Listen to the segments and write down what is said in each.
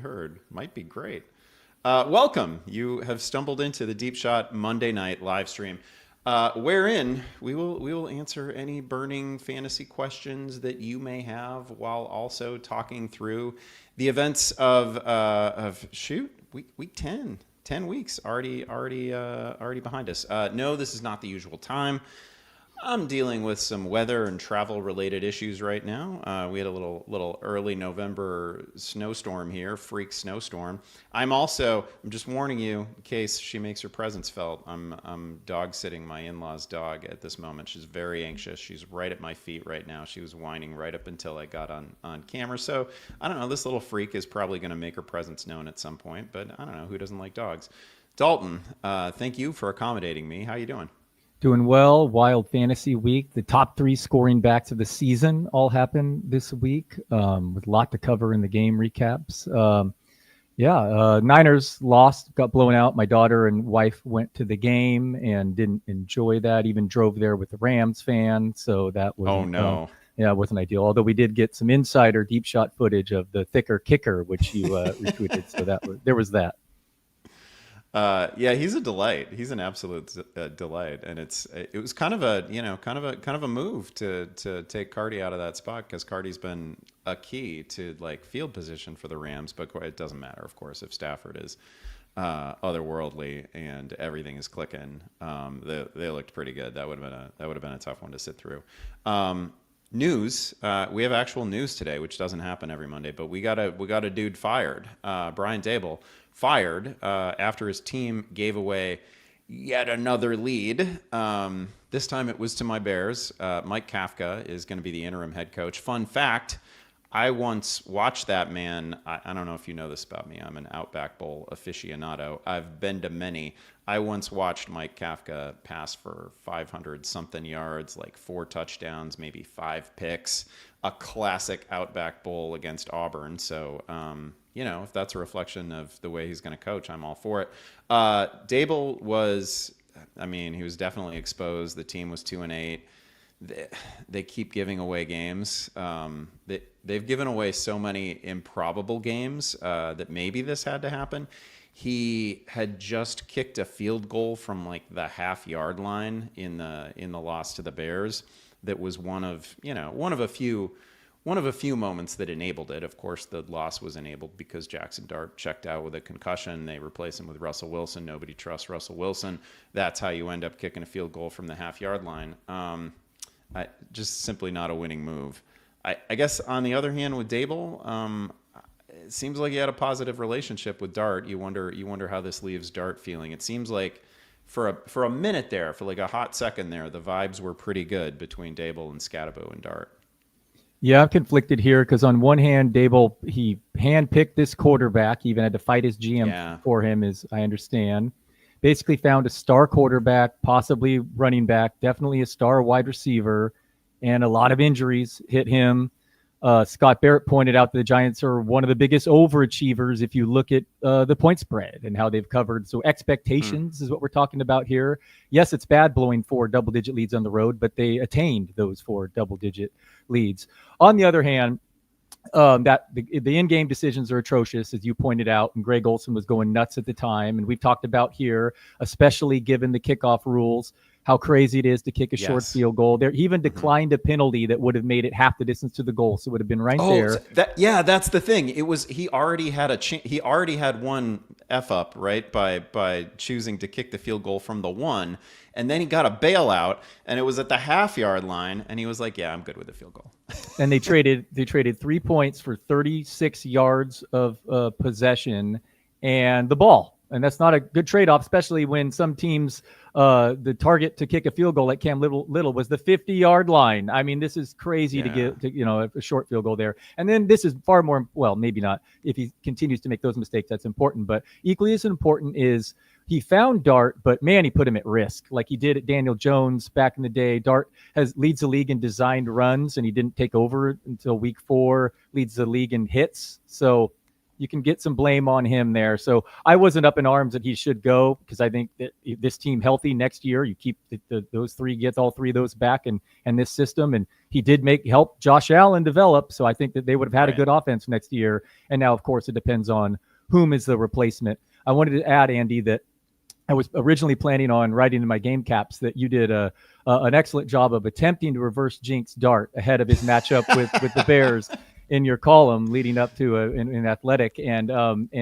heard. Might be great. Welcome. You have stumbled into the Deep Shot Monday night live stream, wherein we will answer any burning fantasy questions that you may have, while also talking through the events of week 10. 10 weeks already behind us. No, this is not the usual time. I'm dealing with some weather and travel related issues right now. We had a little early November snowstorm here, freak snowstorm. I'm just warning you in case she makes her presence felt. I'm dog sitting my in-laws' dog at this moment. She's very anxious. She's right at my feet right now. She was whining right up until I got on camera. So I don't know. This little freak is probably going to make her presence known at some point. But I don't know. Who doesn't like dogs? Dalton, thank you for accommodating me. How you doing? Doing well. Wild Fantasy Week. The top 3 scoring backs of the season all happened this week, with a lot to cover in the game recaps. Niners lost, got blown out. My daughter and wife went to the game and didn't enjoy that. Even drove there with the Rams fan, so that was it wasn't ideal. Although we did get some insider deep shot footage of the thicker kicker, which you retweeted. So there was that. He's a delight. He's an absolute delight, and it was kind of a move to take Cardi out of that spot, because Cardi's been a key to like field position for the Rams. But it doesn't matter, of course, if Stafford is otherworldly and everything is clicking. They looked pretty good. That would have been a tough one to sit through. News. We have actual news today, which doesn't happen every Monday. But we got a dude fired. Brian Daboll fired after his team gave away yet another lead. This time it was to my Bears. Mike Kafka is going to be the interim head coach. Fun fact, I once watched that man. I don't know if you know this about me. I'm an Outback Bowl aficionado. I've been to many. I once watched Mike Kafka pass for 500-something yards, like 4 touchdowns, maybe 5 picks, a classic Outback Bowl against Auburn. So, if that's a reflection of the way he's going to coach, I'm all for it. Daboll he was definitely exposed. The team was 2-8. They keep giving away games. They've given away so many improbable games that maybe this had to happen. He had just kicked a field goal from like the half-yard line in the loss to the Bears. That was one of a few moments that enabled it. Of course, the loss was enabled because Jackson Dart checked out with a concussion. They replaced him with Russell Wilson. Nobody trusts Russell Wilson. That's how you end up kicking a field goal from the half-yard line. Just simply not a winning move. I guess on the other hand, with Daboll, it seems like he had a positive relationship with Dart. You wonder how this leaves Dart feeling. It seems like for a minute there, for like a hot second there, the vibes were pretty good between Daboll and Scatterbo and Dart. Yeah, I'm conflicted here because on one hand, Daboll, he handpicked this quarterback. He even had to fight his GM for him, as I understand. Basically found a star quarterback, possibly running back, definitely a star wide receiver, and a lot of injuries hit him. Scott Barrett pointed out that the Giants are one of the biggest overachievers if you look at the point spread and how they've covered. So expectations is what we're talking about here. Yes, it's bad blowing 4 double-digit leads on the road, but they attained those 4 double-digit leads. On the other hand, that the in-game decisions are atrocious, as you pointed out, and Greg Olson was going nuts at the time. And we've talked about here, especially given the kickoff rules, how crazy it is to kick a short field goal. He even declined a penalty that would have made it half the distance to the goal, so it would have been there. That's the thing. It was he already had one F up, right, by choosing to kick the field goal from the 1, and then he got a bailout, and it was at the half-yard line, and he was like, "Yeah, I'm good with the field goal." And they traded 3 points for 36 yards of possession and the ball. And that's not a good trade-off, especially when some teams, the target to kick a field goal like Cam Little was the 50-yard line. I mean, this is crazy to get a short field goal there. And then this is far more, well, maybe not. If he continues to make those mistakes, that's important. But equally as important is he found Dart, but man, he put him at risk like he did at Daniel Jones back in the day. Dart leads the league in designed runs, and he didn't take over until week 4, leads the league in hits. So you can get some blame on him there. So I wasn't up in arms that he should go, because I think that this team healthy next year, you keep those three, get all three of those back, and this system. And he did help Josh Allen develop. So I think that they would have had a good offense next year. And now, of course, it depends on whom is the replacement. I wanted to add, Andy, that I was originally planning on writing in my game caps that you did an excellent job of attempting to reverse jinx Dart ahead of his matchup with the Bears in your column leading up to an athletic, and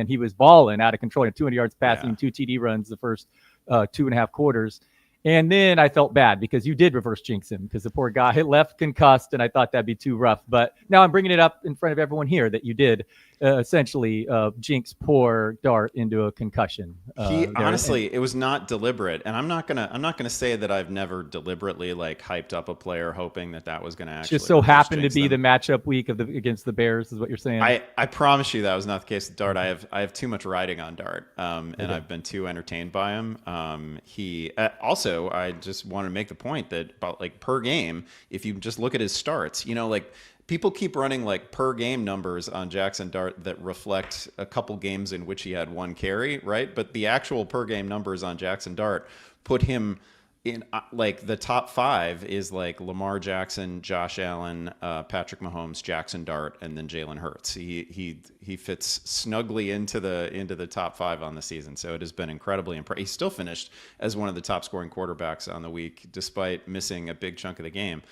he was balling out of control, 200 yards passing, 2 TD runs the first 2.5 quarters. And then I felt bad because you did reverse jinx him, because the poor guy left concussed, and I thought that'd be too rough. But now I'm bringing it up in front of everyone here that you did essentially jinx poor Dart into a concussion. Honestly, it was not deliberate, and I'm not gonna say that I've never deliberately like hyped up a player hoping that was gonna actually just so happened to be the matchup week against the Bears, is what you're saying. I promise you that was not the case with Dart. I have too much riding on Dart, and I've been too entertained by him. He also, I just want to make the point that about like per game, if you just look at his starts, like people keep running like per game numbers on Jackson Dart that reflect a couple games in which he had one carry, right? But the actual per game numbers on Jackson Dart put him in like the top 5 is like Lamar Jackson, Josh Allen, Patrick Mahomes, Jackson Dart, and then Jalen Hurts. He fits snugly into the top 5 on the season. So it has been incredibly impressive. He still finished as one of the top scoring quarterbacks on the week, despite missing a big chunk of the game.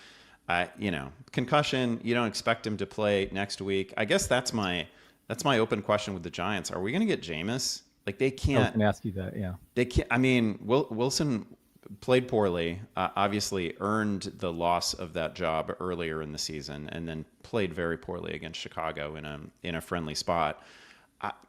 Concussion, you don't expect him to play next week. I guess that's my open question with the Giants. Are we going to get Jameis? Like, they can't. I was going to ask you that. Yeah. They can't. I mean, Wilson played poorly, obviously earned the loss of that job earlier in the season, and then played very poorly against Chicago in a friendly spot.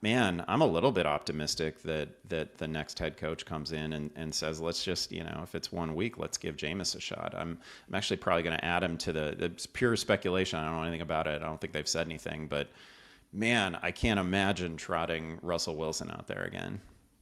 Man, I'm a little bit optimistic that the next head coach comes in and says, let's just, if it's 1 week, let's give Jameis a shot. I'm actually probably going to add him to it's pure speculation. I don't know anything about it. I don't think they've said anything, but man, I can't imagine trotting Russell Wilson out there again.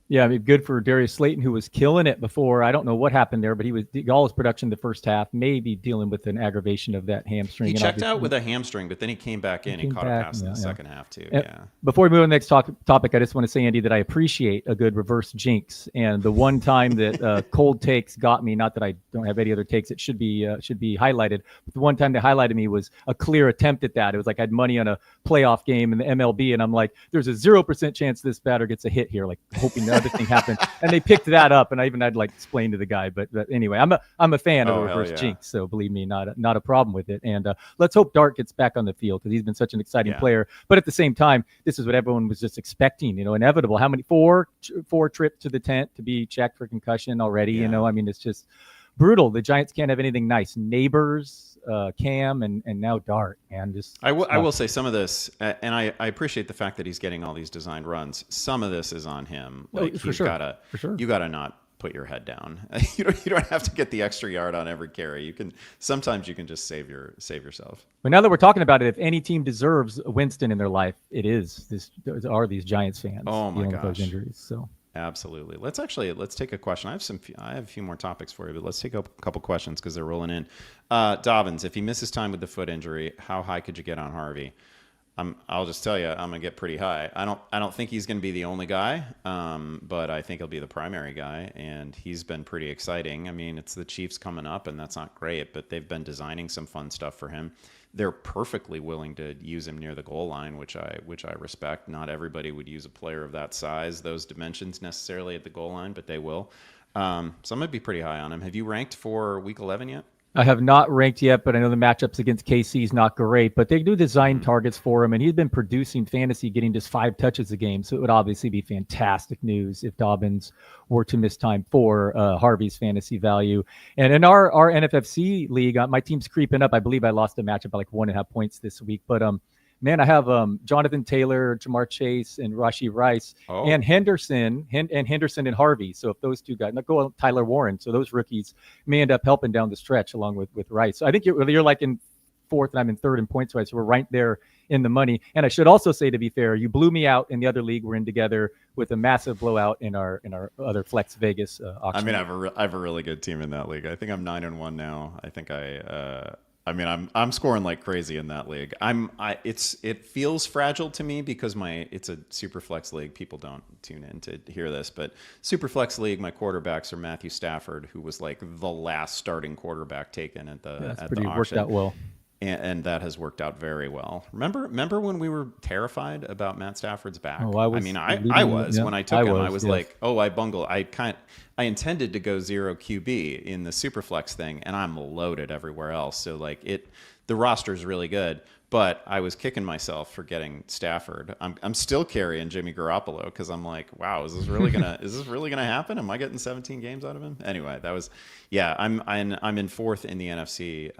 Yeah, I mean, good for Darius Slayton, who was killing it before. I don't know what happened there, but he was all his production the first half, maybe dealing with an aggravation of that hamstring. He checked out with a hamstring, but then he came back in. He caught a pass in the second half too. Yeah. Before we move on to the next topic, I just want to say, Andy, that I appreciate a good reverse jinx. And the one time that cold takes got me, not that I don't have any other takes that should be highlighted, but the one time they highlighted me was a clear attempt at that. It was like I had money on a playoff game in the MLB, and I'm like, there's a 0% chance this batter gets a hit here, like hoping the other thing happened. And they picked that up, and I'd like explain to the guy. But anyway, I'm a fan of the reverse jinx, so believe me, not a problem with it. And let's hope Dart gets back on the field, because he's been such an exciting player. But at the same time, this is what everyone was just expecting. Inevitable. How many four trips to the tent to be checked for concussion already? I mean, it's just brutal. The Giants can't have anything nice. Neighbors, Cam, and now Dart. And just I will say some of this, and I appreciate the fact that he's getting all these designed runs. Some of this is on him. Like, you gotta not put your head down. You don't have to get the extra yard on every carry. Sometimes you can just save yourself. But now that we're talking about it, if any team deserves Winston in their life, it is these Giants fans. Oh my gosh, with those injuries. So. Absolutely. Let's take a question. I have a few more topics for you, but let's take a couple questions because they're rolling in. Dobbins, if he misses time with the foot injury, how high could you get on Harvey? I'll just tell you, I'm gonna get pretty high. I don't think he's gonna be the only guy, but I think he'll be the primary guy, and he's been pretty exciting. I mean, it's the Chiefs coming up, and that's not great, but they've been designing some fun stuff for him. They're perfectly willing to use him near the goal line, which I respect. Not everybody would use a player of that size, those dimensions necessarily at the goal line, but they will. So I'm gonna be pretty high on him. Have you ranked for Week 11 yet? I have not ranked yet, but I know the matchups against KC is not great. But they do design targets for him, and he's been producing fantasy, getting just 5 touches a game. So it would obviously be fantastic news if Dobbins were to miss time for Harvey's fantasy value. And in our NFFC league, my team's creeping up. I believe I lost a matchup by like 1.5 points this week. But man, I have Jonathan Taylor, Jamar Chase, and Rashee Rice, and Henderson and Harvey. So if those two guys, not go Tyler Warren, so those rookies may end up helping down the stretch along with Rice. So I think you're like in 4th, and I'm in 3rd in points wise. So we're right there in the money. And I should also say, to be fair, you blew me out in the other league we're in together with a massive blowout in our other Flex Vegas auction. I mean, I have a really good team in that league. I think I'm 9-1 now. I think I I mean, I'm scoring like crazy in that league. It feels fragile to me because it's a super flex league. People don't tune in to hear this, but super flex league, my quarterbacks are Matthew Stafford, who was like the last starting quarterback taken at the auction. Worked out well. And that has worked out very well. Remember when we were terrified about Matt Stafford's back? Oh, I was when I took him. I was yes. like, oh, I bungled. I intended to go 0 QB in the Superflex thing, and I'm loaded everywhere else. So like the roster is really good, but I was kicking myself for getting Stafford. I'm still carrying Jimmy Garoppolo because I'm like, wow, is this really gonna happen? Am I getting 17 games out of him? Anyway, I'm in fourth in the NFC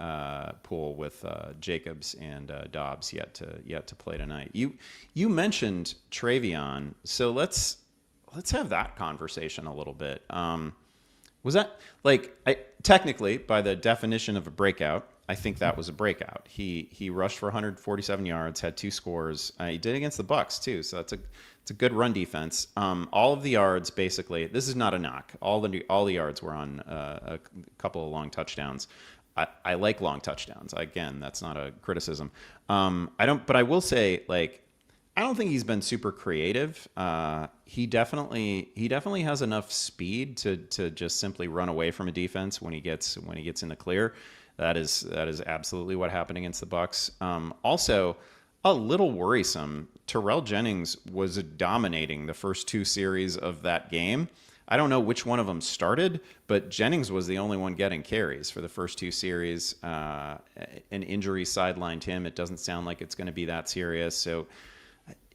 pool with Jacobs and Dobbs yet to play tonight. You mentioned Travion, so let's have that conversation a little bit. Was that technically by the definition of a breakout? I think that was a breakout. He rushed for 147 yards, had 2 scores. He did against the Bucks too, so it's a good run defense. All of the yards, basically, this is not a knock. All the yards were on a couple of long touchdowns. I like long touchdowns. Again, that's not a criticism. But I will say, I don't think he's been super creative. He definitely has enough speed to just simply run away from a defense when he gets in the clear. That is absolutely what happened against the Bucks. Also, a little worrisome. Terrell Jennings was dominating the first 2 series of that game. I don't know which one of them started, but Jennings was the only one getting carries for the first 2 series. An injury sidelined him. It doesn't sound like it's going to be that serious. So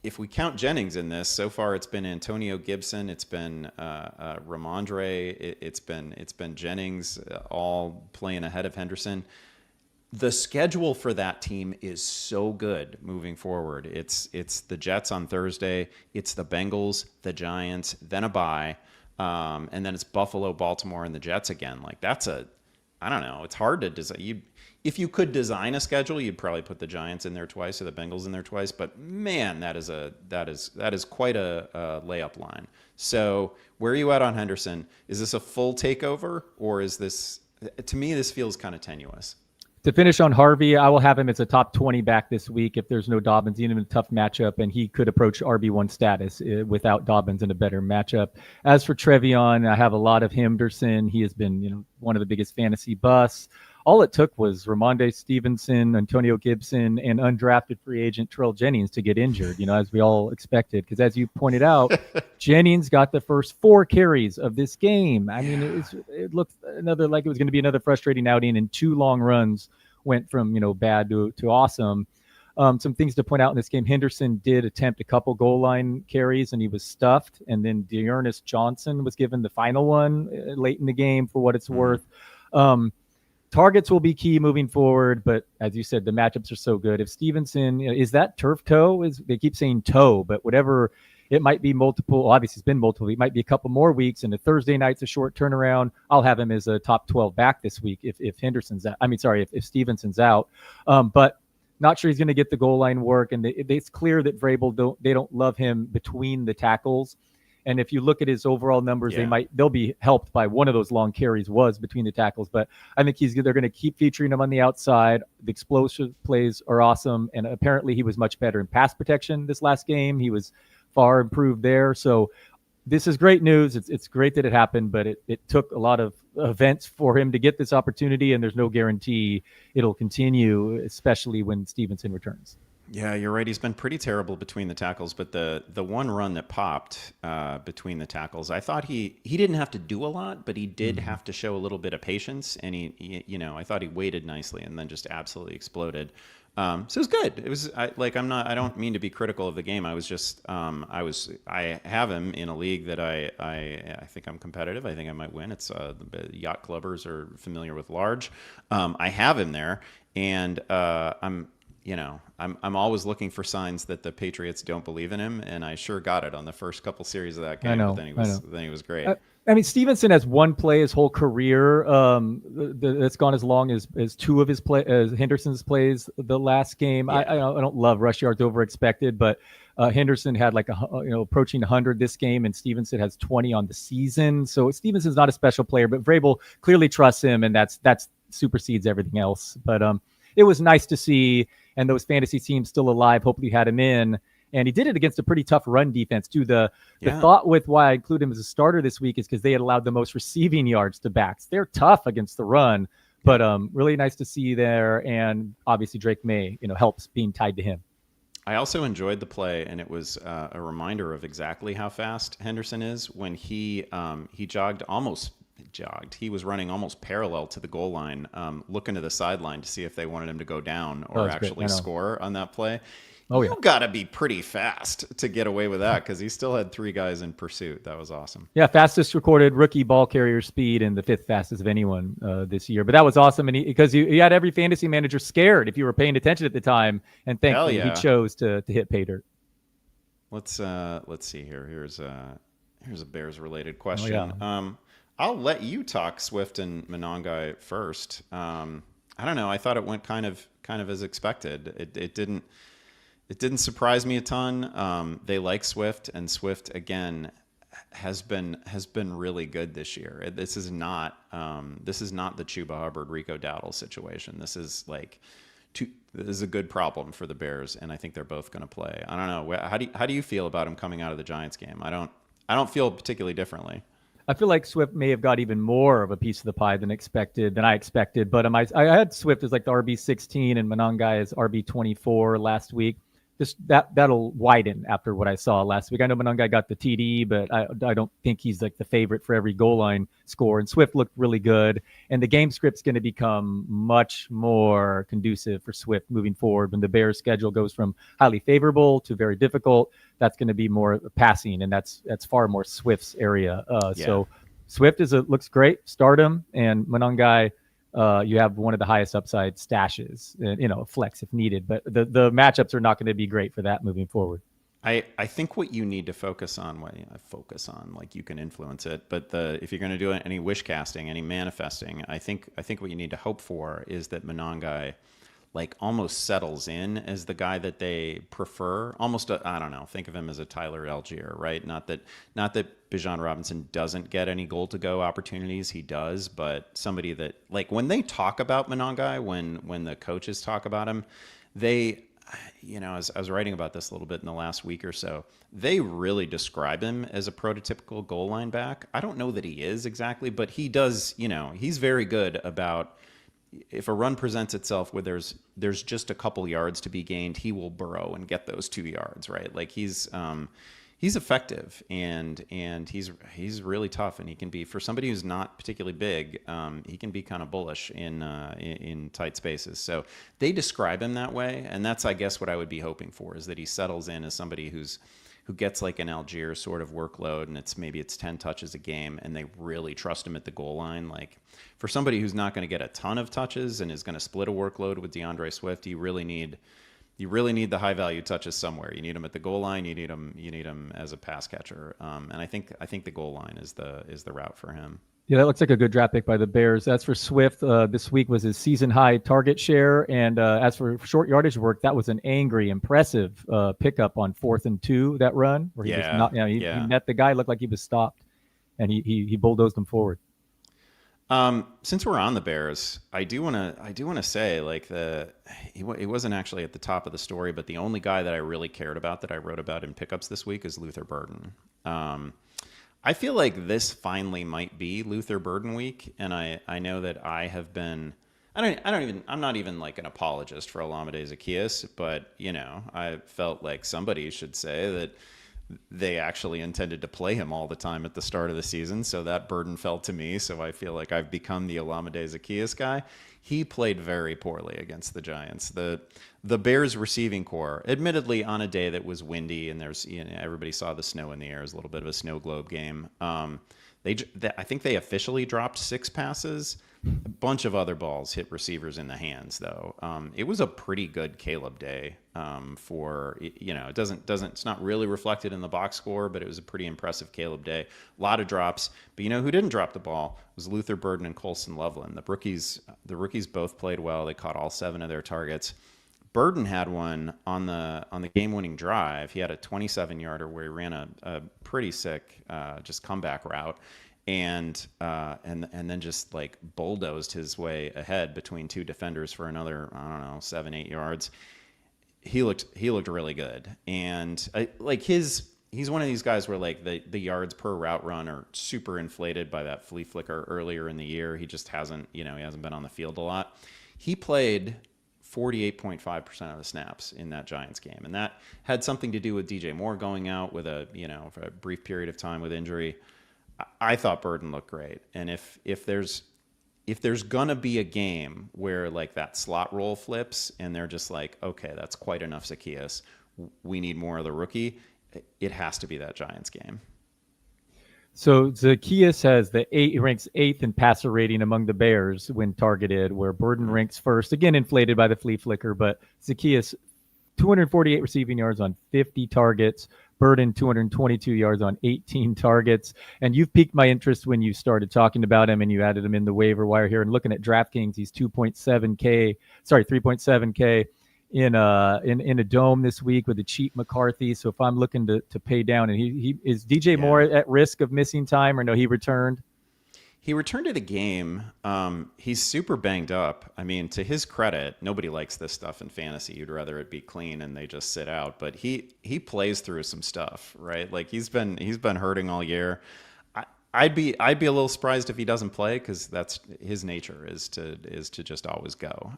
if we count Jennings in this, so far it's been Antonio Gibson, it's been Ramondre, it's been Jennings, all playing ahead of Henderson. The schedule for that team is so good moving forward. It's the Jets on Thursday, it's the Bengals, the Giants, then a bye, and then it's Buffalo, Baltimore, and the Jets again. I don't know. It's hard to design. If you could design a schedule, you'd probably put the Giants in there twice or the Bengals in there twice. But man, that is quite a layup line. So where are you at on Henderson? Is this a full takeover, or is this? To me, this feels kind of tenuous. To finish on Harvey, I will have him as a top 20 back this week if there's no Dobbins. Even in a tough matchup, and he could approach RB1 status without Dobbins in a better matchup. As for Trevion, I have a lot of Henderson. He has been, one of the biggest fantasy busts. All it took was Ramondre Stevenson, Antonio Gibson, and undrafted free agent Terrell Jennings to get injured, as we all expected. Because as you pointed out, Jennings got the first 4 carries of this game. I mean, it looked like it was going to be another frustrating outing, and 2 long runs went from, bad to awesome. Some things to point out in this game: Henderson did attempt a couple goal line carries, and he was stuffed. And then Dearness Johnson was given the final one late in the game for what it's worth. Targets will be key moving forward, but as you said, the matchups are so good. If Stevenson, is that turf toe? They keep saying toe, but whatever, it might be multiple. Obviously, it's been multiple. It might be a couple more weeks, and a Thursday night's a short turnaround. I'll have him as a top 12 back this week if Henderson's out. If Stevenson's out. But not sure he's going to get the goal line work, and it's clear that Vrabel don't love him between the tackles. And if you look at his overall numbers, they'll be helped by one of those long carries was between the tackles. But I think they're going to keep featuring him on the outside. The explosive plays are awesome. And apparently he was much better in pass protection this last game. He was far improved there. So this is great news. It's great that it happened, but it took a lot of events for him to get this opportunity. And there's no guarantee it'll continue, especially when Stevenson returns. Yeah, you're right. He's been pretty terrible between the tackles, but the one run that popped between the tackles, I thought he didn't have to do a lot, but he did have to show a little bit of patience, and he I thought he waited nicely and then just absolutely exploded. So it was good. It was I don't mean to be critical of the game. I was just I have him in a league that I think I'm competitive. I think I might win. It's the yacht clubbers are familiar with large. I have him there, and I'm always looking for signs that the Patriots don't believe in him, and I sure got it on the first couple series of that game. But then he was great. Stevenson has one play his whole career that's gone as long as 2 of his Henderson's plays the last game. Yeah. I don't love rush yards over expected, but Henderson had approaching 100 this game, and Stevenson has 20 on the season. So Stevenson's not a special player, but Vrabel clearly trusts him, and that's supersedes everything else. But it was nice to see. And those fantasy teams still alive. Hopefully, had him in. And he did it against a pretty tough run defense too. The thought with why I include him as a starter this week is because they had allowed the most receiving yards to backs. They're tough against the run, but really nice to see there. And obviously Drake May, helps being tied to him. I also enjoyed the play, and it was a reminder of exactly how fast Henderson is when he jogged. He was running almost parallel to the goal line, looking to the sideline to see if they wanted him to go down or actually score on that play. You got to be pretty fast to get away with that because he still had 3 guys in pursuit. That was awesome. Yeah, fastest recorded rookie ball carrier speed and the 5th fastest of anyone this year. But that was awesome, and because he had every fantasy manager scared if you were paying attention at the time, and thankfully he chose to hit pay dirt. Let's see here. Here's a Bears related question. I'll let you talk Swift and Monangai first. I don't know. I thought it went kind of as expected. It didn't surprise me a ton. They like Swift, and Swift again has been really good this year. This is not the Chuba Hubbard, Rico Dowdle situation. This is a good problem for the Bears, and I think they're both going to play. I don't know. How do you feel about him coming out of the Giants game? I don't feel particularly differently. I feel like Swift may have got even more of a piece of the pie than I expected. But I had Swift as like the RB16 and Monangai as RB24 last week. That'll widen after what I saw last week. I know Monangai got the TD, but I don't think he's like the favorite for every goal line score. And Swift looked really good. And the game script's going to become much more conducive for Swift moving forward. When the Bears' schedule goes from highly favorable to very difficult, that's going to be more passing, and that's far more Swift's area. So Swift looks great. Start him, and Monangai. You have one of the highest upside stashes, flex if needed. But the matchups are not going to be great for that moving forward. I think what you need to focus on, like you can influence it, but if you're going to do any wish casting, any manifesting, I think what you need to hope for is that Monangai almost settles in as the guy that they prefer. Almost, I don't know, think of him as a Tyler Algier, right? Not that Bijan Robinson doesn't get any goal to go opportunities. He does, but somebody that when they talk about Monangai, when the coaches talk about him, they, as I was writing about this a little bit in the last week or so, they really describe him as a prototypical goal line back. I don't know that he is exactly, but he does, he's very good about, if a run presents itself where there's just a couple yards to be gained, he will burrow and get those 2 yards, right? He's effective and he's really tough, and he can be, for somebody who's not particularly big, he can be kind of bullish in tight spaces. So they describe him that way, and that's, I guess, what I would be hoping for, is that he settles in as somebody who gets like an Algier sort of workload, and maybe it's 10 touches a game, and they really trust him at the goal line. For somebody who's not going to get a ton of touches and is going to split a workload with DeAndre Swift, you really need the high value touches somewhere. You need him at the goal line. You need him as a pass catcher. And I think the goal line is the route for him. Yeah, that looks like a good draft pick by the Bears. As for Swift, this week was his season high target share. And as for short yardage work, that was an impressive pickup on 4th and 2, that run where he met the guy, looked like he was stopped, and he bulldozed him forward. Since we're on the Bears, I do want to say he wasn't actually at the top of the story, but the only guy that I really cared about that I wrote about in pickups this week is Luther Burden. I feel like this finally might be Luther Burden week, and I know that I have been. I'm not even like an apologist for Olamide Zaccheaus, but I felt like somebody should say that they actually intended to play him all the time at the start of the season, so that burden fell to me. So I feel like I've become the Olamide Zaccheaus guy. He played very poorly against the Giants. The Bears receiving core, admittedly on a day that was windy and there's everybody saw the snow in the air, it was a little bit of a snow globe game. I think they officially dropped 6 passes. A bunch of other balls hit receivers in the hands, though. It was a pretty good Caleb day for, it's not really reflected in the box score, but it was a pretty impressive Caleb day. A lot of drops. But who didn't drop the ball was Luther Burden and Colson Loveland. The rookies both played well. They caught all 7 of their targets. Burden had one on the game-winning drive. He had a 27-yarder where he ran a pretty sick just comeback route. and then just like bulldozed his way ahead between two defenders for another, I don't know, 7-8 yards. He looked really good, and he's one of these guys where like the yards per route run are super inflated by that flea flicker earlier in the year. He just hasn't he hasn't been on the field a lot. He played 48.5% of the snaps in that Giants game, and that had something to do with DJ Moore going out with for a brief period of time with injury. I thought Burden looked great, and if there's gonna be a game where like that slot role flips and they're just like, okay, that's quite enough, Zacchaeus, we need more of the rookie, it has to be that Giants game. So Zacchaeus ranks 8th in passer rating among the Bears when targeted, where Burden ranks first, again inflated by the flea flicker, but Zacchaeus 248 receiving yards on 50 targets. Burden 222 yards on 18 targets. And you've piqued my interest when you started talking about him and you added him in the waiver wire here. And looking at DraftKings, he's 3.7K in a dome this week with a cheap McCarthy. So if I'm looking to pay down, and he is DJ Moore at risk of missing time, or no, he returned? He returned to the game. He's super banged up. I mean, to his credit, nobody likes this stuff in fantasy. You'd rather it be clean and they just sit out. But he plays through some stuff, right? Like he's been hurting all year. I'd be a little surprised if he doesn't play, because that's his nature is to just always go.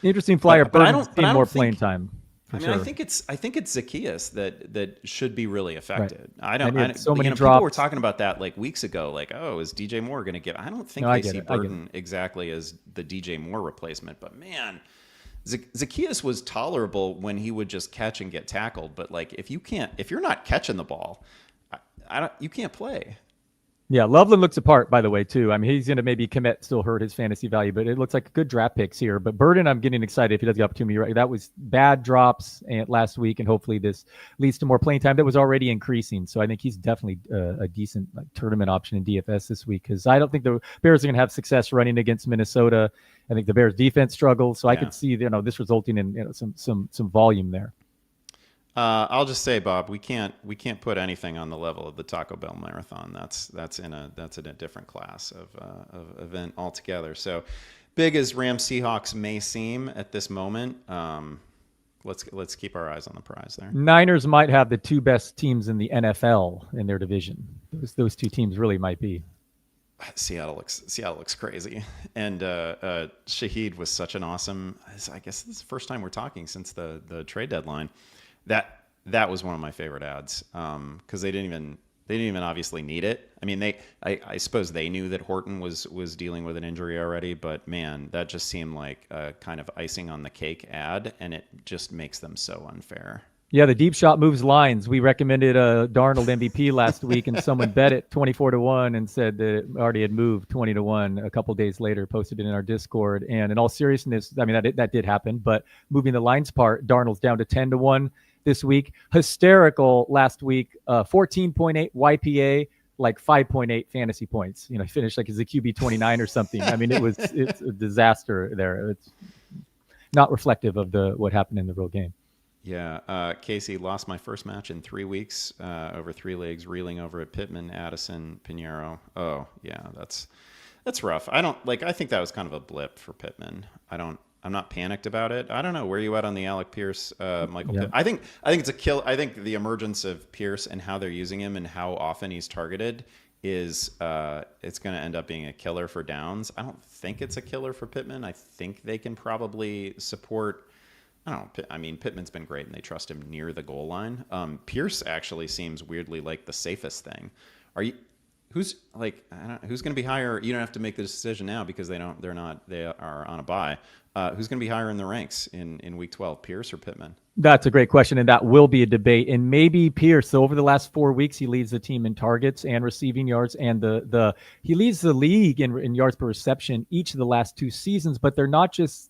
Interesting flyer, but I don't see more think, playing time. I think it's Zacchaeus that should be really affected. Right. So many drops. People were talking about that like weeks ago. Like, oh, is DJ Moore going to give? I don't think they see Burden exactly as the DJ Moore replacement. But man, Zacchaeus was tolerable when he would just catch and get tackled. But like, if you're not catching the ball, you can't play. Yeah, Loveland looks apart, by the way, too. I mean, he's going to maybe commit, still hurt his fantasy value, but it looks like good draft picks here. But Burden, I'm getting excited if he does the opportunity. Right, that was bad drops last week, and hopefully this leads to more playing time that was already increasing. So I think he's definitely a decent tournament option in DFS this week, because I don't think the Bears are going to have success running against Minnesota. I think the Bears defense struggles, so I could see this resulting in some volume there. I'll just say, Bob, we can't put anything on the level of the Taco Bell Marathon. That's in a different class of event altogether. So big as Rams Seahawks may seem at this moment, let's keep our eyes on the prize there. Niners might have the two best teams in the NFL in their division. Those two teams really might be. Seattle looks crazy, and Shaheed was such an awesome. I guess this is the first time we're talking since the trade deadline. That was one of my favorite ads, because they didn't even obviously need it. I mean, I suppose they knew that Horton was dealing with an injury already, but man, that just seemed like a kind of icing on the cake ad, and it just makes them so unfair. Yeah, the deep shot moves lines. We recommended Darnold MVP last week, and someone bet it 24-1 and said that it already had moved 20-1 a couple days later, posted it in our Discord. And in all seriousness, I mean, that did happen, but moving the lines part, Darnold's down to 10-1 this week. Hysterical last week, 14.8 YPA, like 5.8 fantasy points. He finished like as a QB 29 or something. I mean, it's a disaster there. It's not reflective of what happened in the real game. Yeah, Casey, lost my first match in 3 weeks over 3 leagues, reeling over at Pittman, Addison, Pinheiro. Oh yeah, that's rough. I think that was kind of a blip for Pittman. I'm not panicked about it. I don't know. Where are you at on the Alec Pierce, Michael? Yeah. I think it's a kill. I think the emergence of Pierce and how they're using him and how often he's targeted is it's going to end up being a killer for downs. I don't think it's a killer for Pittman. I think they can probably support. I don't know. I mean, Pittman's been great and they trust him near the goal line. Pierce actually seems weirdly like the safest thing. Who's going to be higher? You don't have to make the decision now because they are on a bye. Who's going to be higher in the ranks in week 12, Pierce or Pittman? That's a great question, and that will be a debate. And maybe Pierce. So over the last 4 weeks, he leads the team in targets and receiving yards, and he leads the league in yards per reception each of the last 2 seasons. But they're not just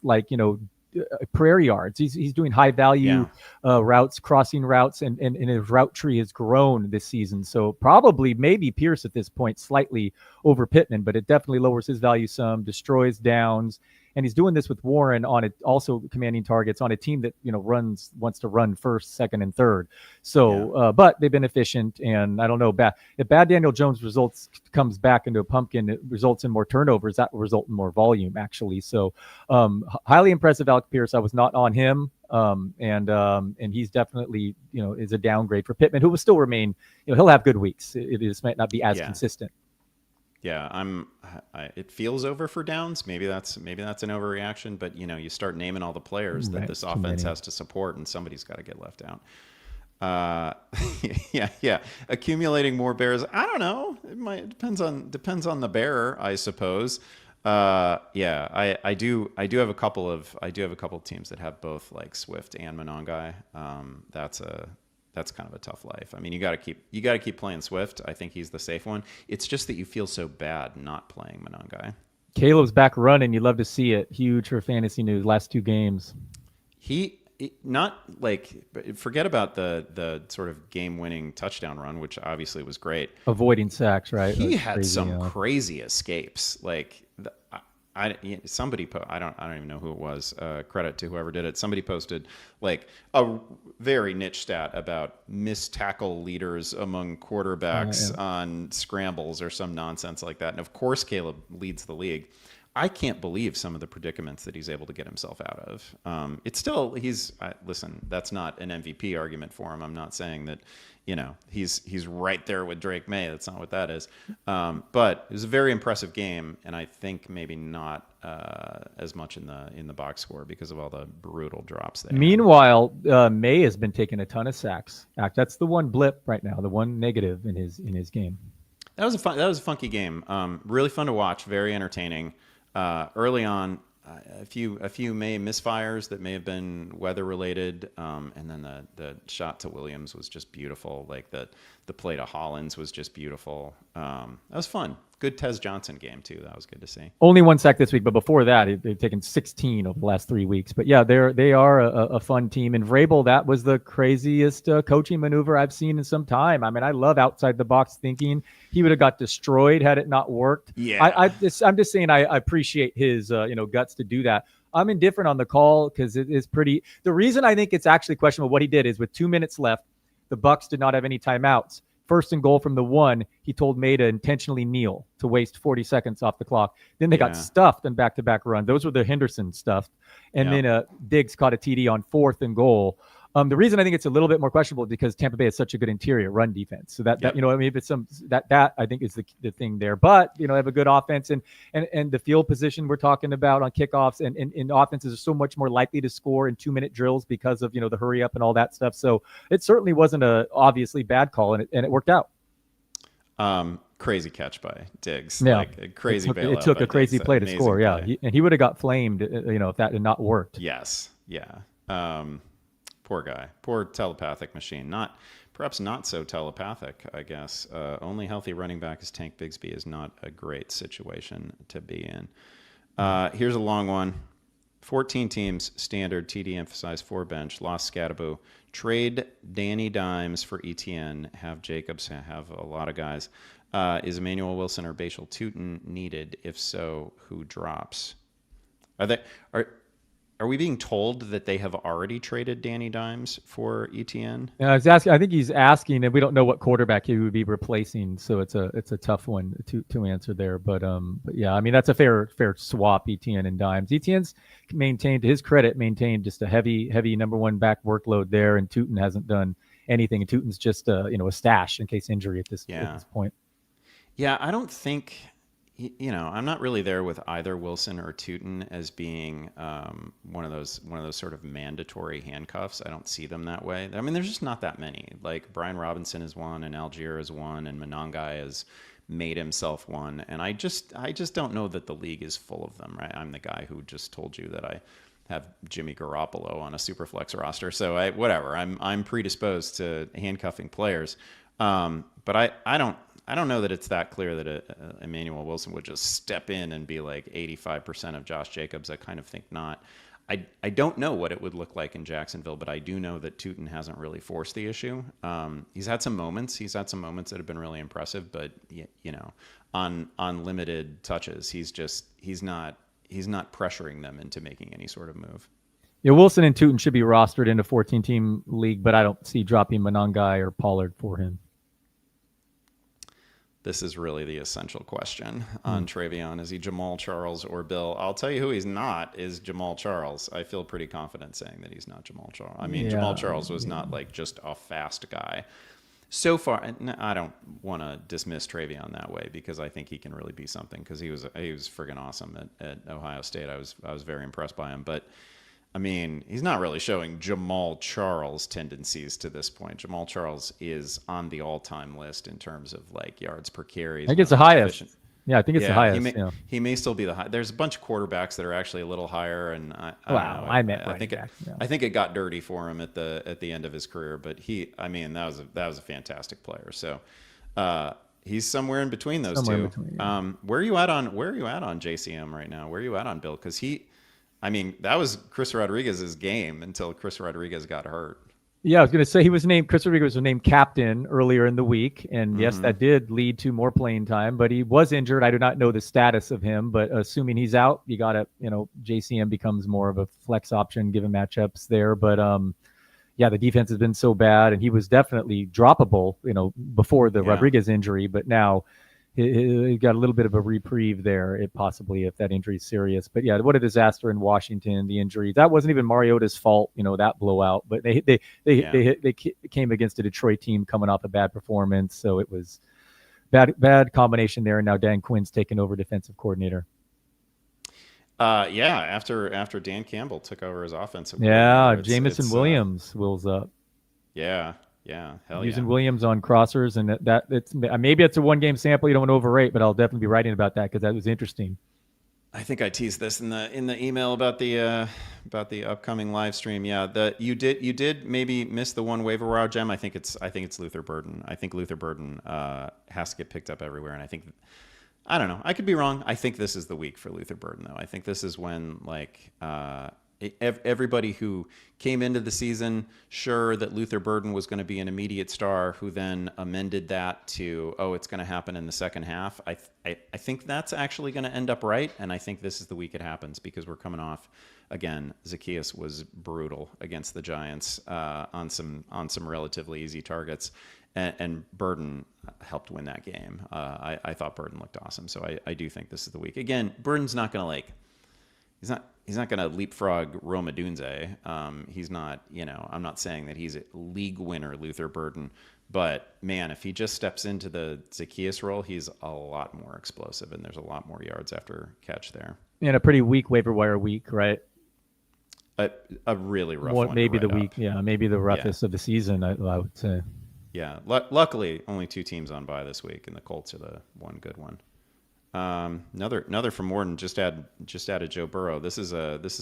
prairie yards. He's doing high value routes, crossing routes, and his route tree has grown this season. So probably maybe Pierce at this point slightly over Pittman, but it definitely lowers his value some, destroys downs. and he's doing this with Warren on it, also commanding targets on a team that wants to run first, second, and third. So, but they've been efficient, and I don't know, if bad Daniel Jones results comes back into a pumpkin, it results in more turnovers. That will result in more volume, actually. So, highly impressive, Alec Pierce. I was not on him. And he's definitely, is a downgrade for Pittman, who will still remain, he'll have good weeks. It just might not be as consistent. Yeah, it feels over for Downs. Maybe that's an overreaction, but you start naming all the players that this offense has to support, and somebody's got to get left out. Yeah. Accumulating more bears. I don't know. It depends on the bearer, I suppose. I do have a couple of teams that have both like Swift and Monongai. That's kind of a tough life. I mean, you got to keep playing Swift. I think he's the safe one. It's just that you feel so bad not playing Monongai. Caleb's back running. You'd love to see it. Huge for fantasy news. Last 2 games. Not like, forget about the sort of game-winning touchdown run, which obviously was great. Avoiding sacks, right? He had some crazy escapes. Like somebody I don't even know who it was. Credit to whoever did it. Somebody posted like a very niche stat about missed tackle leaders among quarterbacks on scrambles or some nonsense like that. And of course, Caleb leads the league. I can't believe some of the predicaments that he's able to get himself out of. It's still, listen, that's not an MVP argument for him. I'm not saying that, he's right there with Drake May. That's not what that is. But it was a very impressive game, and I think maybe not as much in the box score because of all the brutal drops there. Meanwhile, May has been taking a ton of sacks. That's the one blip right now, the one negative in his game. That was a funky game. Really fun to watch. Very entertaining. Early on, a few May misfires that may have been weather related, and then the shot to Williams was just beautiful. Like the play to Hollins was just beautiful. That was fun. Good Tez Johnson game too. That was good to see. Only 1 sack this week, but before that, they've taken 16 over the last 3 weeks. But yeah, they are a fun team. And Vrabel, that was the craziest coaching maneuver I've seen in some time. I mean, I love outside the box thinking. He would have got destroyed had it not worked. Yeah, I'm just saying I appreciate his guts to do that. I'm indifferent on the call because it is pretty. The reason I think it's actually questionable what he did is with 2 minutes left, the Bucs did not have any timeouts. 1st and goal from the 1, he told May to intentionally kneel to waste 40 seconds off the clock. Then they got stuffed in back-to-back run. Those were the Henderson stuffed. And then Diggs caught a TD on 4th and goal. The reason I think it's a little bit more questionable is because Tampa Bay has such a good interior run defense. So that if it's that I think is the thing there. But they have a good offense and the field position we're talking about on kickoffs and offenses are so much more likely to score in 2-minute drills because of the hurry up and all that stuff. So it certainly wasn't a obviously bad call and it worked out. Crazy catch by Diggs. Yeah, like a crazy bailout. It took a crazy Diggs. play to score. Play. Yeah, and he would have got flamed. If that had not worked. Yes. Yeah. Poor guy. Poor telepathic machine. Perhaps not so telepathic, I guess. Only healthy running back is Tank Bigsby is not a great situation to be in. Here's a long one. 14 teams, standard, TD emphasized, 4 bench, lost Scattaboo. Trade Danny Dimes for ETN. Have Jacobs, have a lot of guys. Is Emmanuel Wilson or Bashal Tootin needed? If so, who drops? Are we being told that they have already traded Danny Dimes for ETN? I think he's asking, and we don't know what quarterback he would be replacing, so it's a tough one to answer there. But yeah, I mean that's a fair swap, ETN and Dimes. ETN's maintained, to his credit, just a heavy number 1 back workload there, and Tootin hasn't done anything. And Tootin's just a stash in case injury at this point. Yeah, I don't think. I'm not really there with either Wilson or Tootin as being one of those sort of mandatory handcuffs. I don't see them that way. I mean, there's just not that many. Like Brian Robinson is one, and Algier is one, and Monongai has made himself one. And I just don't know that the league is full of them. Right? I'm the guy who just told you that I have Jimmy Garoppolo on a Superflex roster. So I'm predisposed to handcuffing players. But I don't know that it's that clear that Emmanuel Wilson would just step in and be like 85% of Josh Jacobs. I kind of think not. I don't know what it would look like in Jacksonville, but I do know that Tootin hasn't really forced the issue. He's had some moments. He's had some moments that have been really impressive, but on limited touches, he's not pressuring them into making any sort of move. Yeah, Wilson and Tootin should be rostered in a 14-team league, but I don't see dropping Monangai or Pollard for him. This is really the essential question on Travion. Is he Jamal Charles or Bill? I'll tell you who he's not is Jamal Charles. I feel pretty confident saying that he's not Jamal Charles. I mean, Jamal Charles was not like just a fast guy. So far, I don't want to dismiss Travion that way because I think he can really be something because he was friggin' awesome at Ohio State. I was very impressed by him, but I mean, he's not really showing Jamal Charles tendencies to this point. Jamal Charles is on the all-time list in terms of like yards per carry. I think it's the highest. Yeah, I think it's the highest. He may still be the high. There's a bunch of quarterbacks that are actually a little higher, and I don't know. I think it got dirty for him at the end of his career, but that was a fantastic player. So he's somewhere in between those two. Where are you at on JCM right now? Where are you at on Bill? Because that was Chris Rodriguez's game until Chris Rodriguez got hurt. Yeah, I was going to say Chris Rodriguez was named captain earlier in the week. And yes, that did lead to more playing time, but he was injured. I do not know the status of him, but assuming he's out, you got to, JCM becomes more of a flex option given matchups there. But the defense has been so bad and he was definitely droppable, before the Rodriguez injury, but now he got a little bit of a reprieve there, if that injury is serious. But yeah, what a disaster in Washington, the injury. That wasn't even Mariota's fault, that blowout. But they came against a Detroit team coming off a bad performance. So it was bad combination there. And now Dan Quinn's taken over defensive coordinator. After Dan Campbell took over as offensive coordinator. Jamison Williams wills up. Yeah, using Williams on crossers, and it's maybe it's a 1-game sample you don't want to overrate, but I'll definitely be writing about that because that was interesting. I think I teased this in the email about the upcoming live stream. Yeah, you did maybe miss the one waiver wire gem. I think it's Luther Burden. I think Luther Burden has to get picked up everywhere, and I don't know. I could be wrong. I think this is the week for Luther Burden though. I think this is when everybody who came into the season sure that Luther Burden was going to be an immediate star, who then amended that to, it's going to happen in the second half. I think that's actually going to end up right, and I think this is the week it happens because we're coming off, again, Zacchaeus was brutal against the Giants on some relatively easy targets, and Burden helped win that game. I thought Burden looked awesome, so I do think this is the week. Again, Burden's not going to he's not going to leapfrog Roma Dunze. He's not, I'm not saying that he's a league winner, Luther Burden, but man, if he just steps into the Zacchaeus role, he's a lot more explosive and there's a lot more yards after catch there. And a pretty weak waiver wire week, right? A really rough one. Maybe the week, maybe the roughest of the season, I would say. Yeah, luckily only 2 teams on bye this week, and the Colts are the one good one. Another from Morton just added Joe Burrow. This is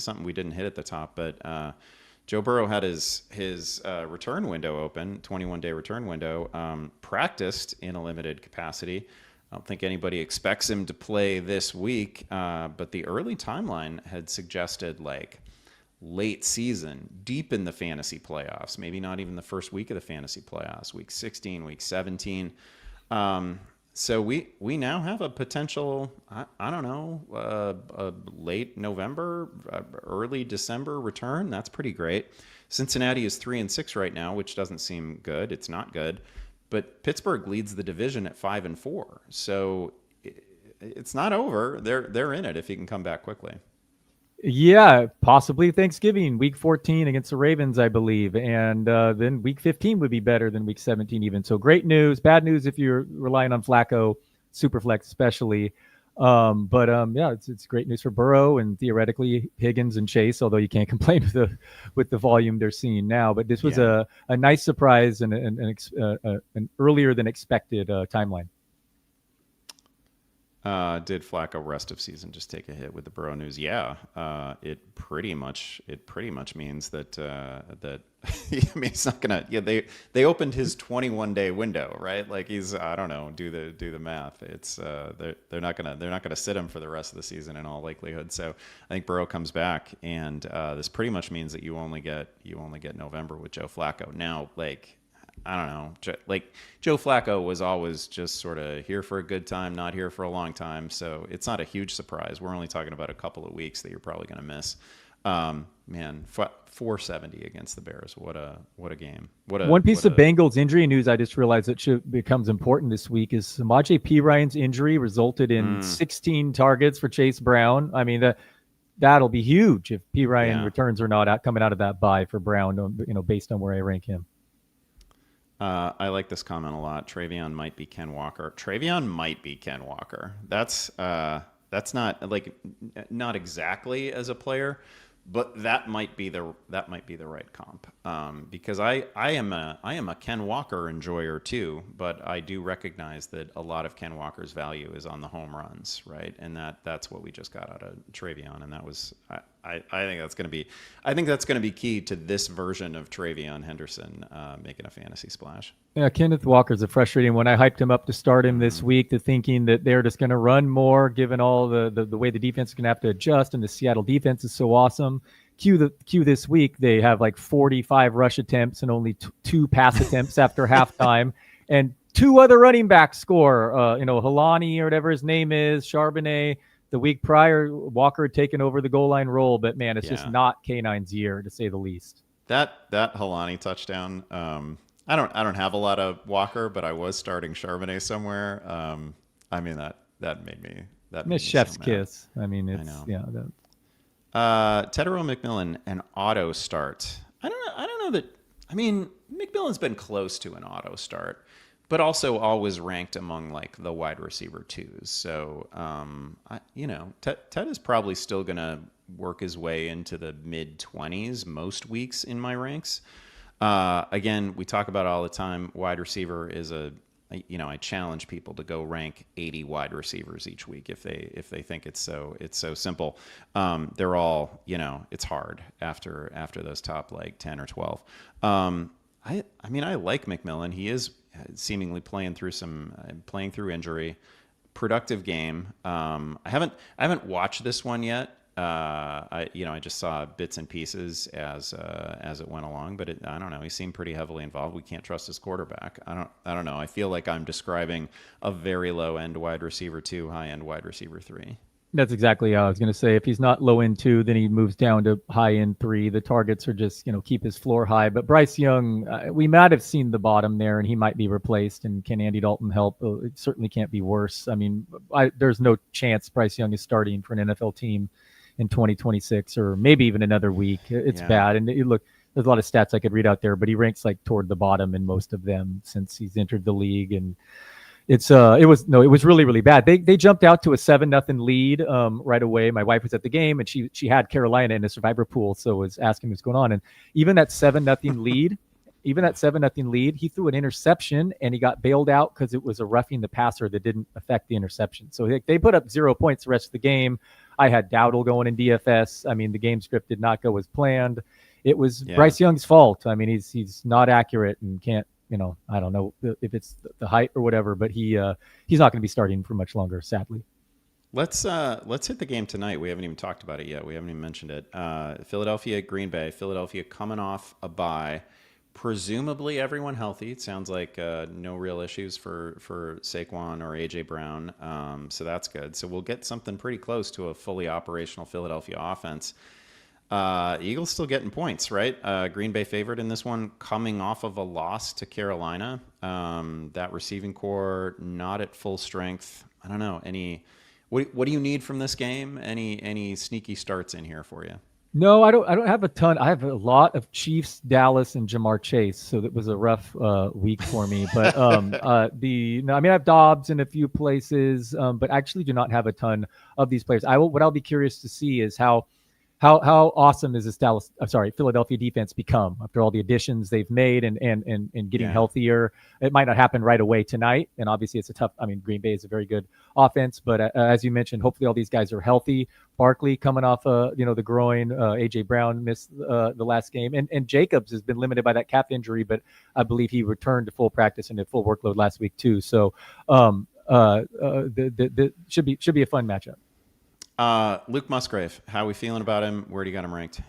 something we didn't hit at the top, but Joe Burrow had his return window open, 21-day return window, practiced in a limited capacity. I don't think anybody expects him to play this week, but the early timeline had suggested late season, deep in the fantasy playoffs, maybe not even the first week of the fantasy playoffs, week 16, week 17. So we now have a potential, I don't know, a late November, early December return. That's pretty great. Cincinnati is 3-6 right now, which doesn't seem good. It's not good, but Pittsburgh leads the division at 5-4. So it's not over. They're in it if he can come back quickly. Yeah, possibly Thanksgiving, week 14 against the Ravens, I believe. And then week 15 would be better than week 17 even. So great news. Bad news if you're relying on Flacco, Superflex especially. It's great news for Burrow and theoretically Higgins and Chase, although you can't complain with the volume they're seeing now. But this was a nice surprise and an earlier than expected timeline. Did Flacco rest of season just take a hit with the Burrow news? Yeah, it pretty much means that it's not gonna. Yeah, they opened his 21-day window, right? He's, I don't know, do the math. It's they're not gonna sit him for the rest of the season in all likelihood. So I think Burrow comes back, and this pretty much means that you only get November with Joe Flacco. Now, I don't know. Like Joe Flacco was always just sort of here for a good time, not here for a long time. So it's not a huge surprise. We're only talking about a couple of weeks that you're probably going to miss. Man, 470 against the Bears. What a game. One piece of Bengals injury news I just realized that becomes important this week is Samaje Perine injury resulted in 16 targets for Chase Brown. I mean, that'll be huge if Perine returns or not coming out of that bye for Brown, based on where I rank him. I like this comment a lot. Travion might be Ken Walker. Travion might be Ken Walker. That's not exactly as a player, but that might be the right comp. Because I am a Ken Walker enjoyer too, but I do recognize that a lot of Ken Walker's value is on the home runs, right? And that's what we just got out of Travion, and that was I think that's going to be key to this version of Travion Henderson making a fantasy splash. Yeah, Kenneth Walker's a frustrating one. I hyped him up to start him this week, to thinking that they're just going to run more, given all the way the defense is going to have to adjust, and the Seattle defense is so awesome. Q this week, they have like 45 rush attempts and only two pass attempts after halftime, and two other running backs score. Halani or whatever his name is, Charbonnet. The week prior, Walker had taken over the goal line role, but man, it's just not K9's year, to say the least. That Halani touchdown. I don't have a lot of Walker, but I was starting Charbonnet somewhere. I mean that made me chef's so kiss. I mean, it's Tedero McMillan, an auto start. I don't know that. I mean, McMillan's been close to an auto start, but also always ranked among like the wide receiver twos. So, Ted is probably still going to work his way into the mid 20s most weeks in my ranks. Again, we talk about it all the time. Wide receiver is I challenge people to go rank 80 wide receivers each week if they think it's so simple. They're all, it's hard after those top like 10 or 12. I mean, I like McMillan. He is seemingly playing through injury. Productive game. I haven't watched this one yet. I just saw bits and pieces as it went along, but I don't know. He seemed pretty heavily involved. We can't trust his quarterback. I don't know. I feel like I'm describing a very low end wide receiver 2, high end wide receiver 3. That's exactly how I was going to say. If he's not low end 2, then he moves down to high end 3. The targets are just, keep his floor high. But Bryce Young, we might have seen the bottom there, and he might be replaced. And can Andy Dalton help? It certainly can't be worse. I mean, there's no chance Bryce Young is starting for an NFL team in 2026, or maybe even another week. It's bad. And look, there's a lot of stats I could read out there, but he ranks like toward the bottom in most of them since he's entered the league. And it was really, really bad. They jumped out to a 7-0 lead right away. My wife was at the game, and she had Carolina in a survivor pool, so was asking what's going on. And even that 7-0 lead, he threw an interception, and he got bailed out because it was a roughing the passer that didn't affect the interception. So they put up 0 points the rest of the game. I had Dowdle going in DFS. I mean, the game script did not go as planned. It was Bryce Young's fault. I mean, he's not accurate and can't. I don't know if it's the height or whatever, but he's not going to be starting for much longer, sadly. Let's hit the game tonight. We haven't even talked about it yet. We haven't even mentioned it. Philadelphia, Green Bay. Philadelphia coming off a bye. Presumably everyone healthy. It sounds like no real issues for Saquon or AJ Brown. So that's good. So we'll get something pretty close to a fully operational Philadelphia offense. Eagles still getting points, right? Green Bay favored in this one, coming off of a loss to Carolina. That receiving core not at full strength. I don't know. What do you need from this game? Any sneaky starts in here for you? No, I don't have a ton. I have a lot of Chiefs, Dallas, and Jamar Chase. So it was a rough week for me. But I have Dobbs in a few places, but I actually do not have a ton of these players. What I'll be curious to see is how awesome is this Philadelphia defense become after all the additions they've made and getting healthier? It might not happen right away tonight, and obviously it's Green Bay is a very good offense, but as you mentioned, hopefully all these guys are healthy. Barkley coming off the groin, AJ Brown missed the last game, and Jacobs has been limited by that calf injury, but I believe he returned to full practice and at full workload last week too. So should be a fun matchup. Luke Musgrave, how are we feeling about him? Where do you got him ranked?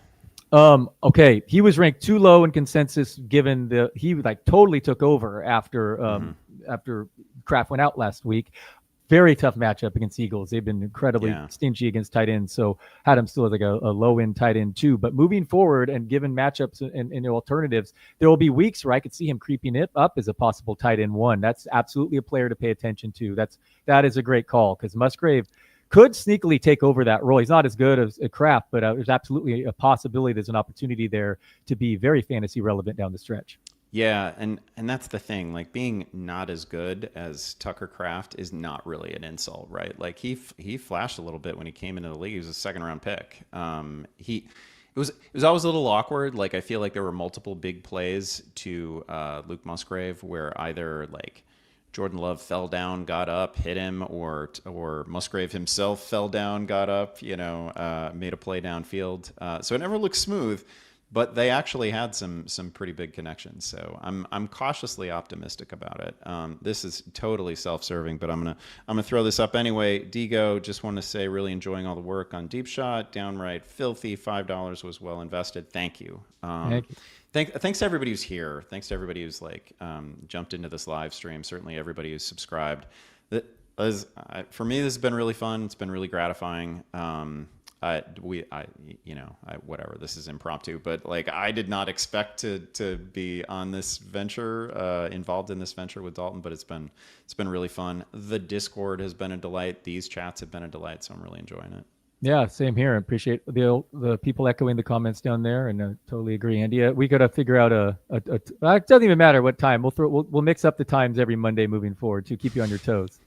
Okay, he was ranked too low in consensus given he like totally took over after Kraft went out last week. Very tough matchup against Eagles. They've been incredibly stingy against tight ends, so had him still as like a low end tight end too. But moving forward and given matchups and alternatives, there will be weeks where I could see him creeping it up as a possible tight end one. That's absolutely a player to pay attention to. That is a great call because Musgrave could sneakily take over that role. He's not as good as Kraft, but there's absolutely a possibility. There's an opportunity there to be very fantasy relevant down the stretch. Yeah, and that's the thing. Like being not as good as Tucker Kraft is not really an insult, right? Like he flashed a little bit when he came into the league. He was a second round pick. It was always a little awkward. Like I feel like there were multiple big plays to Luke Musgrave where either like Jordan Love fell down, got up, hit him, or Musgrave himself fell down, got up, made a play downfield. So it never looked smooth. But they actually had some pretty big connections, so I'm cautiously optimistic about it. This is totally self-serving, but I'm gonna throw this up anyway. Digo, just want to say, really enjoying all the work on Deep Shot. Downright filthy. $5 was well invested. Thank you. Thank you. Thanks to everybody who's here. Thanks to everybody who's jumped into this live stream. Certainly everybody who's subscribed. For me, this has been really fun. It's been really gratifying. Whatever, this is impromptu, but I did not expect to be on this venture, involved in this venture with Dalton, but it's been really fun. The Discord has been a delight. These chats have been a delight, so I'm really enjoying it. Yeah, same here. I appreciate the people echoing the comments down there, and totally agree, Andy. We got to figure out it doesn't even matter what time. We'll mix up the times every Monday moving forward to keep you on your toes.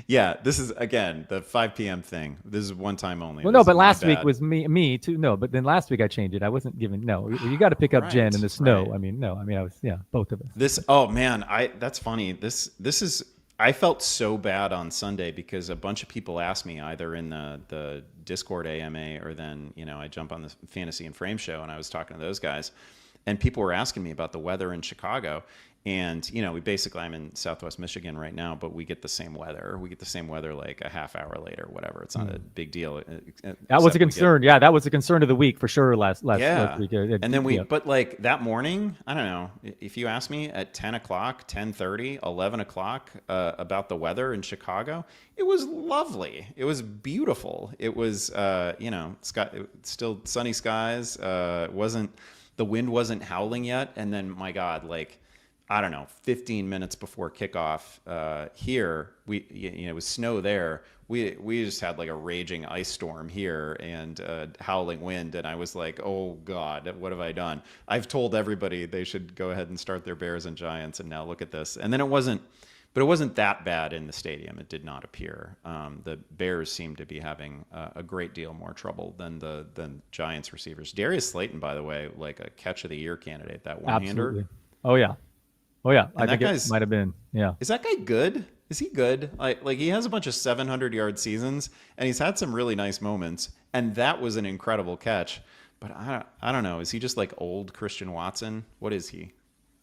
Yeah, this is again the 5 p.m. thing. This is one time only. Well, no, but last week was me too. No, but then last week I changed it. I wasn't given. No, you got to pick up Jen in the snow. Right. I was both of us. Oh man, that's funny. This is. I felt so bad on Sunday because a bunch of people asked me either in the Discord AMA or then I jump on the Fantasy and Frame show and I was talking to those guys, and people were asking me about the weather in Chicago. And, I'm in Southwest Michigan right now, but we get the same weather. We get the same weather like a half hour later, whatever. It's not a big deal. That was a concern. Yeah, that was a concern of the week for sure last week. And then but that morning, I don't know, if you ask me at 10 o'clock, 10:30, 11 o'clock about the weather in Chicago, it was lovely. It was beautiful. It was, still sunny skies. The wind wasn't howling yet. And then, my God, I don't know, 15 minutes before kickoff here, it was snow there. We just had a raging ice storm here and howling wind. And I was like, oh God, what have I done? I've told everybody they should go ahead and start their Bears and Giants. And now look at this. And then it wasn't that bad in the stadium. It did not appear. The Bears seemed to be having a great deal more trouble than the Giants receivers. Darius Slayton, by the way, a catch of the year candidate, that one-hander. Absolutely. Oh yeah. I think it might have been. Yeah. Is that guy good? Is he good? He has a bunch of 700-yard seasons, and he's had some really nice moments, and that was an incredible catch. But I don't know. Is he just old Christian Watson? What is he?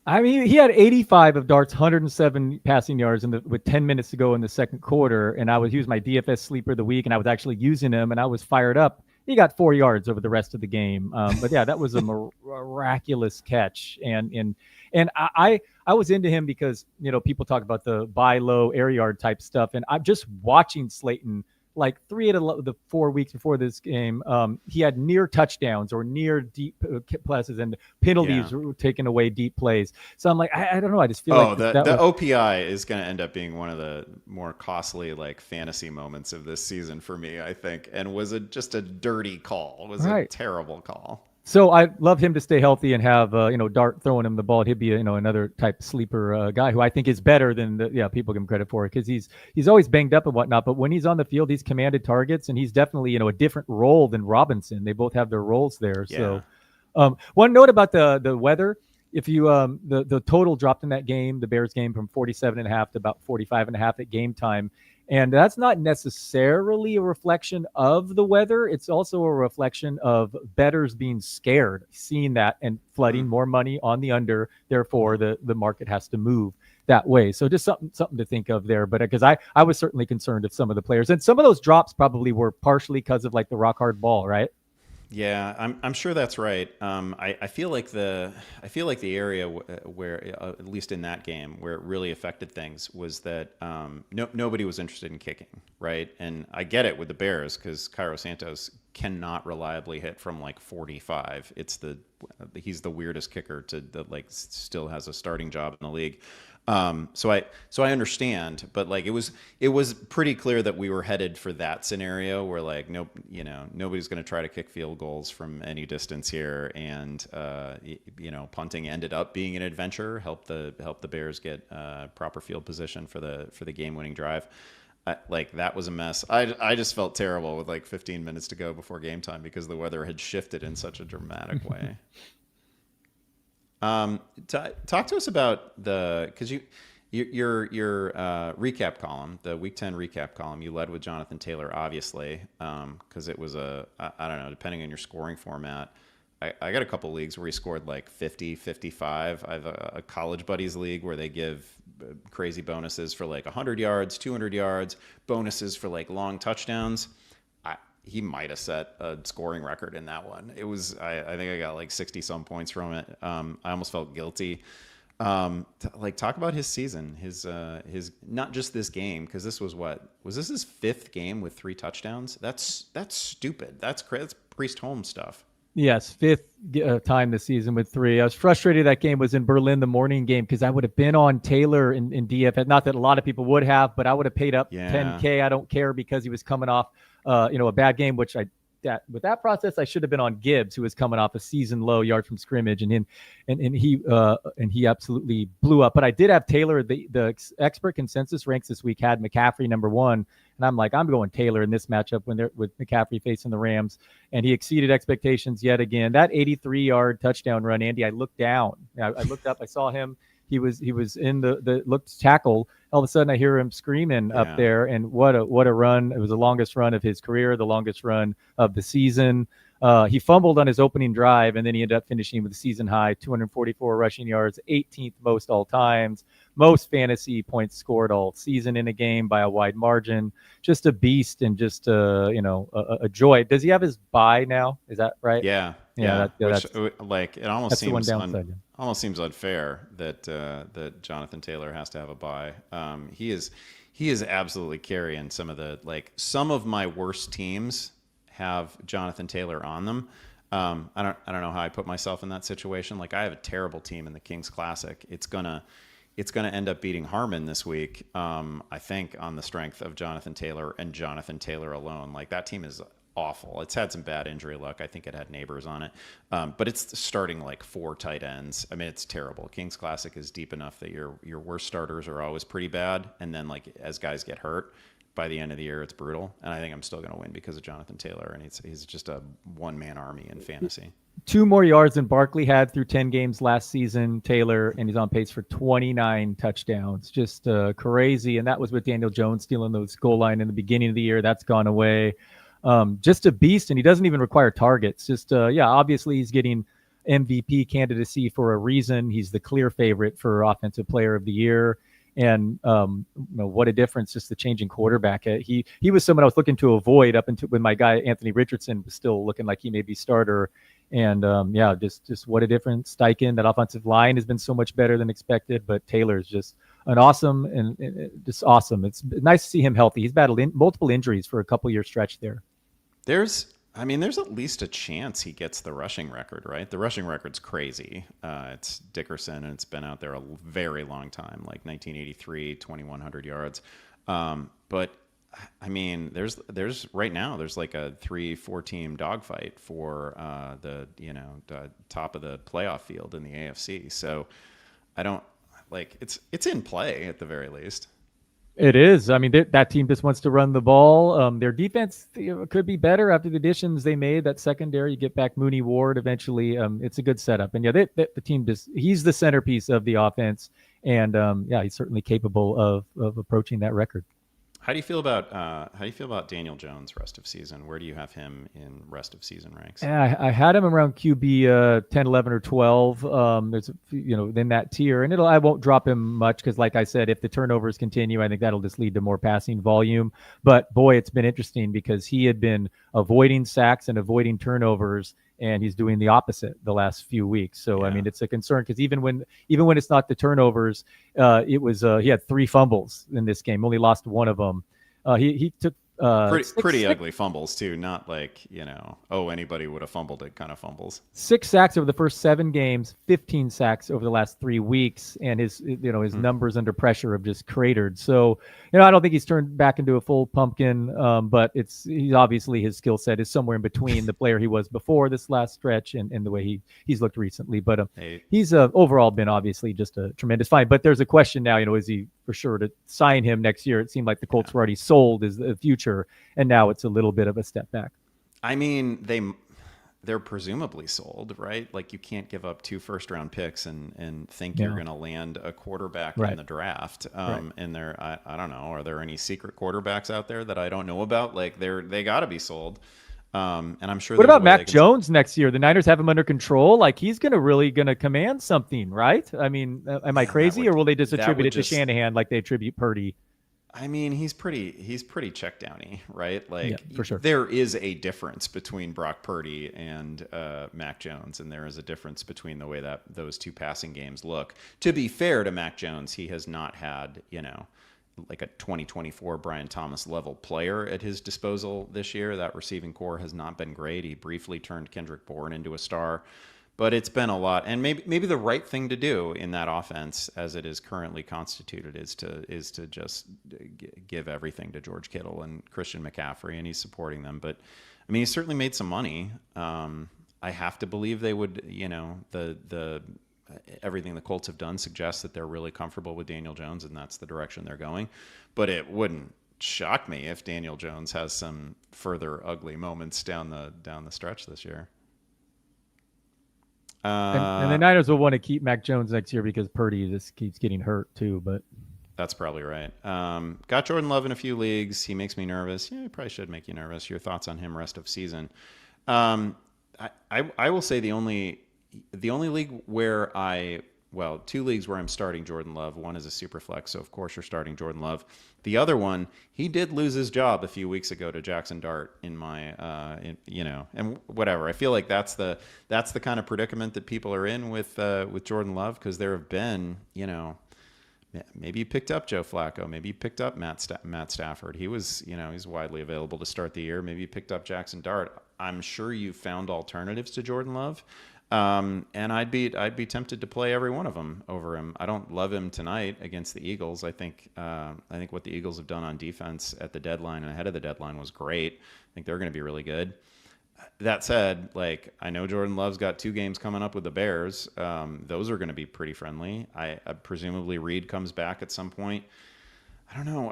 He had 85 of darts, 107 passing yards with 10 minutes to go in the second quarter, and he was my DFS sleeper of the week, and I was actually using him, and I was fired up. He got 4 yards over the rest of the game. But yeah, that was a miraculous catch, and I was into him because people talk about the buy low air yard type stuff, and I'm just watching Slayton 3 out of the 4 weeks before this game. He had near touchdowns or near deep passes, and penalties were taking away deep plays. So I'm I don't know. I just feel the OPI is going to end up being one of the more costly fantasy moments of this season for me, I think, and was just a dirty call. It was a terrible call. So I love him to stay healthy and have Dart throwing him the ball. He'd be another type sleeper guy who I think is better than people give him credit for it because he's always banged up and whatnot. But when he's on the field, he's commanded targets and he's definitely a different role than Robinson. They both have their roles there. Yeah. So one note about the weather. If you the total dropped in that game, the Bears game, from 47.5 to about 45.5 at game time. And that's not necessarily a reflection of the weather. It's also a reflection of bettors being scared, seeing that and flooding more money on the under. Therefore, the market has to move that way. So just something to think of there. But because I was certainly concerned of some of the players. And some of those drops probably were partially because of the rock hard ball, right? Yeah, I'm sure that's right. I feel like the area where at least in that game where it really affected things was that nobody was interested in kicking, right? And I get it with the Bears because Cairo Santos cannot reliably hit from like 45. He's the weirdest kicker that like still has a starting job in the league. So I understand, but like it was pretty clear that we were headed for that scenario where like nobody's going to try to kick field goals from any distance here, and punting ended up being an adventure. Helped the Bears get proper field position for the game winning drive. Like that was a mess. I just felt terrible with like 15 minutes to go before game time because the weather had shifted in such a dramatic way. Talk to us about because your recap column, the Week 10 recap column, you led with Jonathan Taylor, obviously, because it was I don't know, depending on your scoring format. I got a couple leagues where he scored like 50, 55. I have a college buddies league where they give crazy bonuses for like 100 yards, 200 yards, bonuses for like long touchdowns. He might have set a scoring record in that one. It was, I think I got like 60 some points from it. I almost felt guilty. Talk about his season, his not just this game, because this was this his 5th game with 3 touchdowns? That's stupid. That's Priest Holmes stuff. Yes, 5th time this season with 3. I was frustrated that game was in Berlin, the morning game, because I would have been on Taylor in DFS. Not that a lot of people would have, but I would have paid up $10K. I don't care because he was coming off a bad game, which with that process, I should have been on Gibbs, who was coming off a season low yard from scrimmage, and he absolutely blew up. But I did have Taylor. The expert consensus ranks this week had McCaffrey number 1, and I'm like, I'm going Taylor in this matchup with McCaffrey facing the Rams, and he exceeded expectations yet again. That 83-yard touchdown run, Andy, I looked down, I looked up, I saw him. He was in the looked tackle. All of a sudden, I hear him screaming up there, and what a run! It was the longest run of his career, the longest run of the season. He fumbled on his opening drive, and then he ended up finishing with a season high 244 rushing yards, 18th most all times, most fantasy points scored all season in a game by a wide margin. Just a beast, and just a joy. Does he have his bye now? Is that right? Yeah. Which, like, it almost seems unfair that Jonathan Taylor has to have a bye. He is absolutely carrying some of my worst teams have Jonathan Taylor on them. I don't know how I put myself in that situation. Like, I have a terrible team in the Kings Classic. It's gonna end up beating Harmon this week. I think on the strength of Jonathan Taylor and Jonathan Taylor alone. Like, that team is awful. It's had some bad injury luck. I think it had Neighbors on it, but it's starting like 4 tight ends. I mean, it's terrible. Kings Classic is deep enough that your worst starters are always pretty bad, and then like as guys get hurt, by the end of the year, it's brutal. And I think I'm still going to win because of Jonathan Taylor, and he's just a one-man army in fantasy. 2 more yards than Barkley had through 10 games last season, Taylor, and he's on pace for 29 touchdowns. Just crazy. And that was with Daniel Jones stealing those goal line in the beginning of the year. That's gone away. Just a beast, and he doesn't even require targets. Just, obviously he's getting MVP candidacy for a reason. He's the clear favorite for Offensive Player of the Year. And what a difference just the changing quarterback. He was someone I was looking to avoid up until when my guy Anthony Richardson was still looking like he may be starter. And just what a difference. Steichen, that offensive line has been so much better than expected, but Taylor's just an awesome and just awesome. It's nice to see him healthy. He's battled multiple injuries for a couple-year stretch there. There's at least a chance he gets the rushing record, right? The rushing record's crazy. It's Dickerson, and it's been out there a very long time, like 1983, 2,100 yards. But I mean, there's right now there's like a 3-4 team dogfight for the top of the playoff field in the AFC. So I don't it's in play at the very least. It is. I mean, that team just wants to run the ball. Their defense could be better after the additions they made. That secondary, you get back Mooney Ward eventually. It's a good setup. And the team he's the centerpiece of the offense. And he's certainly capable of approaching that record. how do you feel about Daniel Jones rest of season? Where do you have him in rest of season ranks? Yeah, I had him around QB 10, 11, or 12. There's in that tier, and I won't drop him much because, like I said, if the turnovers continue, I think that'll just lead to more passing volume. But boy, it's been interesting because he had been avoiding sacks and avoiding turnovers, and he's doing the opposite the last few weeks. So I mean, it's a concern because even when it's not the turnovers, it was he had 3 fumbles in this game, only lost one of them. He took Pretty ugly fumbles too, not like, oh, anybody would have fumbled it kind of fumbles. 6 sacks over the first 7 games, 15 sacks over the last 3 weeks, and his numbers under pressure have just cratered. So, I don't think he's turned back into a full pumpkin, but he's obviously his skill set is somewhere in between the player he was before this last stretch and the way he's looked recently. But he's overall been obviously just a tremendous find. But there's a question now, is he for sure to sign him next year? It seemed like the Colts were already sold as the future, and now it's a little bit of a step back. I mean, they're presumably sold, right? Like, you can't give up 2 first-round picks and think you're going to land a quarterback in the draft. And I don't know, are there any secret quarterbacks out there that I don't know about? Like, they got to be sold. And I'm sure. What about Mac Jones next year? The Niners have him under control. Like, he's really gonna command something, right? I mean, am I crazy, or will they just attribute it to Shanahan like they attribute Purdy? I mean, he's pretty check downy, right? Like, for sure. There is a difference between Brock Purdy and Mac Jones, and there is a difference between the way that those 2 passing games look. To be fair to Mac Jones, he has not had, like a 2024 Brian Thomas level player at his disposal this year. That receiving core has not been great. He briefly turned Kendrick Bourne into a star, but it's been a lot. And maybe the right thing to do in that offense as it is currently constituted is to just give everything to George Kittle and Christian McCaffrey, and he's supporting them. But I mean, he certainly made some money. I have to believe they would, the everything the Colts have done suggests that they're really comfortable with Daniel Jones, and that's the direction they're going. But it wouldn't shock me if Daniel Jones has some further ugly moments down the stretch this year. And the Niners will want to keep Mac Jones next year because Purdy just keeps getting hurt too. But that's probably right. Got Jordan Love in a few leagues. He makes me nervous. Yeah, he probably should make you nervous. Your thoughts on him rest of season? I will say the only league where 2 leagues where I'm starting Jordan Love. One is a super flex, so of course you're starting Jordan Love. The other one, he did lose his job a few weeks ago to Jackson Dart in my, and whatever. I feel like that's the kind of predicament that people are in with Jordan Love, because there have been, maybe you picked up Joe Flacco, maybe you picked up Matt Stafford. He was, he's widely available to start the year. Maybe you picked up Jackson Dart. I'm sure you found alternatives to Jordan Love. And I'd be tempted to play every one of them over him. I don't love him tonight against the Eagles. I think what the Eagles have done on defense at the deadline and ahead of the deadline was great. I think they're going to be really good. That said, like, I know Jordan Love's got 2 games coming up with the Bears. Those are going to be pretty friendly. I presumably Reed comes back at some point. I don't know.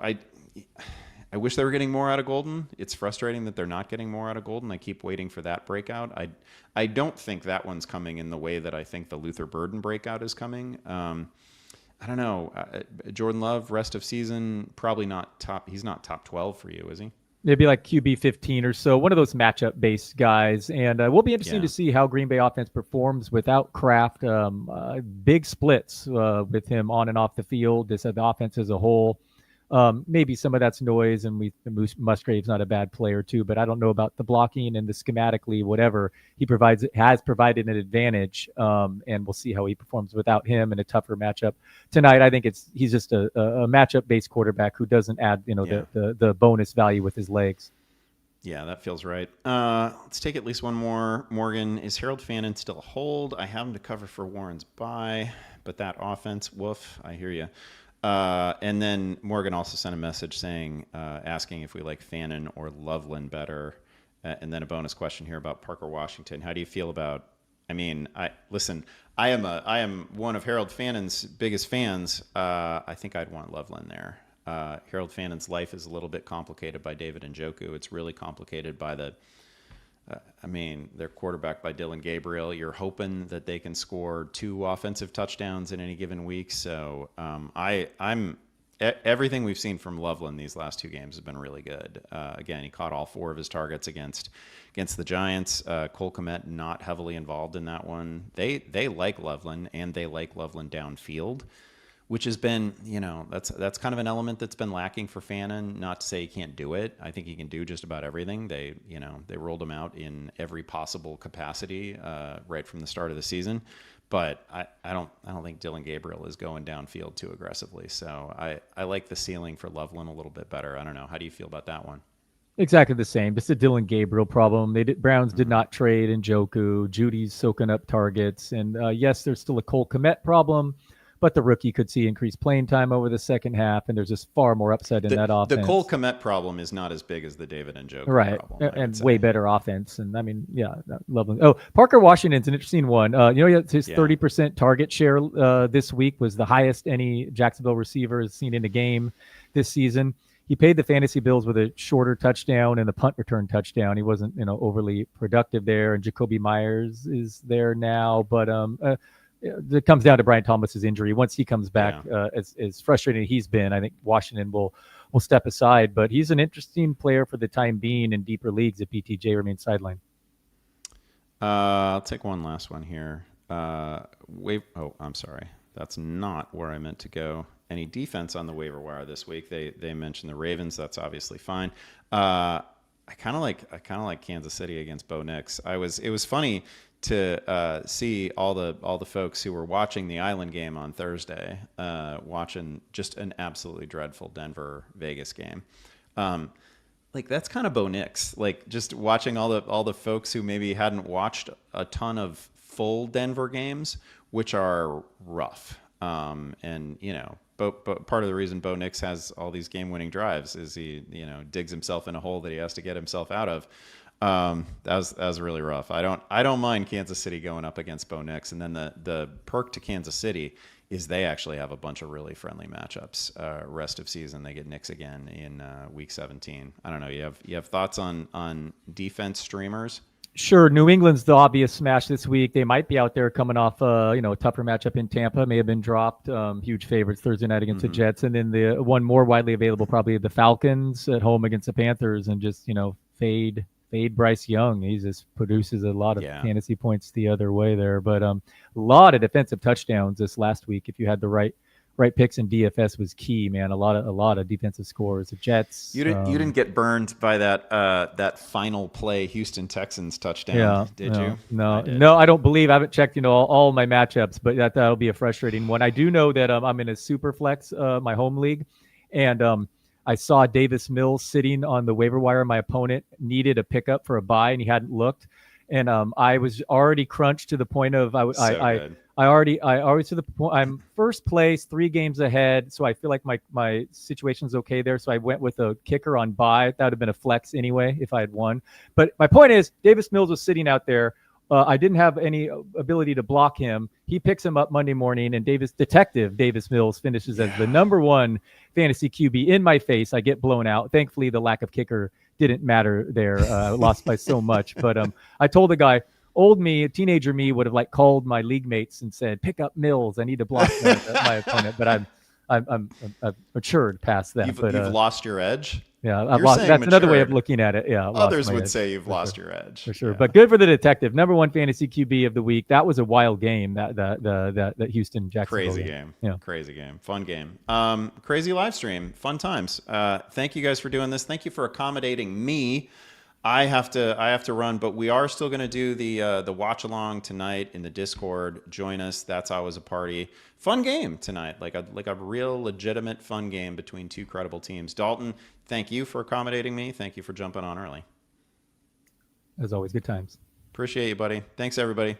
I wish they were getting more out of Golden. It's frustrating that they're not getting more out of Golden. I keep waiting for that breakout. I don't think that one's coming in the way that I think the Luther Burden breakout is coming. I don't know. Jordan Love, rest of season, probably not top. He's not top 12 for you, is he? Maybe like QB 15 or so, one of those matchup-based guys. And we'll be interesting to see how Green Bay offense performs without Kraft. Big splits with him on and off the field. The offense as a whole. Maybe some of that's noise, and Musgrave's not a bad player too, but I don't know about the blocking and the schematically, whatever he has provided an advantage. And we'll see how he performs without him in a tougher matchup tonight. I think he's just a matchup based quarterback who doesn't add, the bonus value with his legs. Yeah, that feels right. Let's take at least one more. Morgan, is Harold Fannin still a hold? I have him to cover for Warren's bye, but that offense, woof, I hear you. And then Morgan also sent a message saying, asking if we like Fannin or Loveland better. And then a bonus question here about Parker Washington. How do you feel about, I am one of Harold Fannin's biggest fans. I think I'd want Loveland there. Harold Fannin's life is a little bit complicated by David Njoku. It's really complicated by they're quarterbacked by Dylan Gabriel. You're hoping that they can score 2 offensive touchdowns in any given week. So I'm everything we've seen from Loveland these last 2 games has been really good. Again, he caught all 4 of his targets against the Giants. Cole Kmet not heavily involved in that one. They like Loveland, and they like Loveland downfield, which has been, that's kind of an element that's been lacking for Fannin. Not to say he can't do it. I think he can do just about everything. They rolled him out in every possible capacity right from the start of the season. But I don't think Dylan Gabriel is going downfield too aggressively. So I like the ceiling for Loveland a little bit better. I don't know. How do you feel about that one? Exactly the same. Just a Dylan Gabriel problem. Browns did not trade Njoku. Judy's soaking up targets. And yes, there's still a Cole Kmet problem, but the rookie could see increased playing time over the second half, and there's just far more upside in that offense. The Cole Kmet problem is not as big as the David Njoku problem. And way better offense. And I mean, lovely. Oh, Parker Washington's an interesting one. His 30% target share this week was the highest any Jacksonville receiver has seen in a game this season. He paid the fantasy bills with a shorter touchdown and the punt return touchdown. He wasn't, overly productive there. And Jacoby Myers is there now, but it comes down to Brian Thomas's injury. Once he comes back, as frustrating as he's been, I think Washington will step aside. But he's an interesting player for the time being in deeper leagues if BTJ remains sidelined. I'll take one last one here. I'm sorry. That's not where I meant to go. Any defense on the waiver wire this week? They mentioned the Ravens. That's obviously fine. I kind of like Kansas City against Bo Nix. It was funny to see all the folks who were watching the Island game on Thursday, watching just an absolutely dreadful Denver Vegas game. That's kind of Bo Nix. Just watching all the folks who maybe hadn't watched a ton of full Denver games, which are rough. But part of the reason Bo Nix has all these game-winning drives is he, digs himself in a hole that he has to get himself out of. That was really rough. I don't mind Kansas City going up against Bo Nix, and then the perk to Kansas City is they actually have a bunch of really friendly matchups. Rest of season, they get Knicks again in week 17. I don't know. You have thoughts on defense streamers? Sure. New England's the obvious smash this week. They might be out there coming off a tougher matchup in Tampa. May have been dropped. Huge favorites Thursday night against the Jets. And then the one more widely available, probably the Falcons at home against the Panthers, and just, fade Bryce Young. He just produces a lot of fantasy points the other way there. But a lot of defensive touchdowns this last week. If you had the right picks in DFS was key, man. A lot of defensive scores. The Jets. You didn't get burned by that final play Houston Texans touchdown, did you? No, I don't believe. I haven't checked, all my matchups, but that'll be a frustrating one. I do know that I'm in a super flex, my home league, and I saw Davis Mills sitting on the waiver wire. My opponent needed a pickup for a buy, and he hadn't looked, and I was already crunched to the point of I already to the point. I'm first place, 3 games ahead, so I feel like my situation's okay there. So I went with a kicker on bye. That would have been a flex anyway if I had won. But my point is, Davis Mills was sitting out there. I didn't have any ability to block him. He picks him up Monday morning, and Detective Davis Mills finishes as the number 1 fantasy QB in my face. I get blown out. Thankfully, the lack of kicker didn't matter there. Lost by so much. But I told the guy, old me, teenager me, would have called my league mates and said, "Pick up Mills. I need to block my opponent." But I'm matured past that. You've lost your edge. Yeah, that's another way of looking at it. Yeah, others would say you've lost your edge for sure. Yeah. But good for the detective. Number 1 fantasy QB of the week. That was a wild game. That Houston Jacksonville crazy game. Yeah, crazy game. Fun game. Crazy live stream. Fun times. Thank you guys for doing this. Thank you for accommodating me. I have to run, but we are still going to do the watch along tonight in the Discord. Join us. That's always a party. Fun game tonight, like a real legitimate fun game between 2 credible teams. Dalton, thank you for accommodating me. Thank you for jumping on early. As always, good times. Appreciate you, buddy. Thanks, everybody.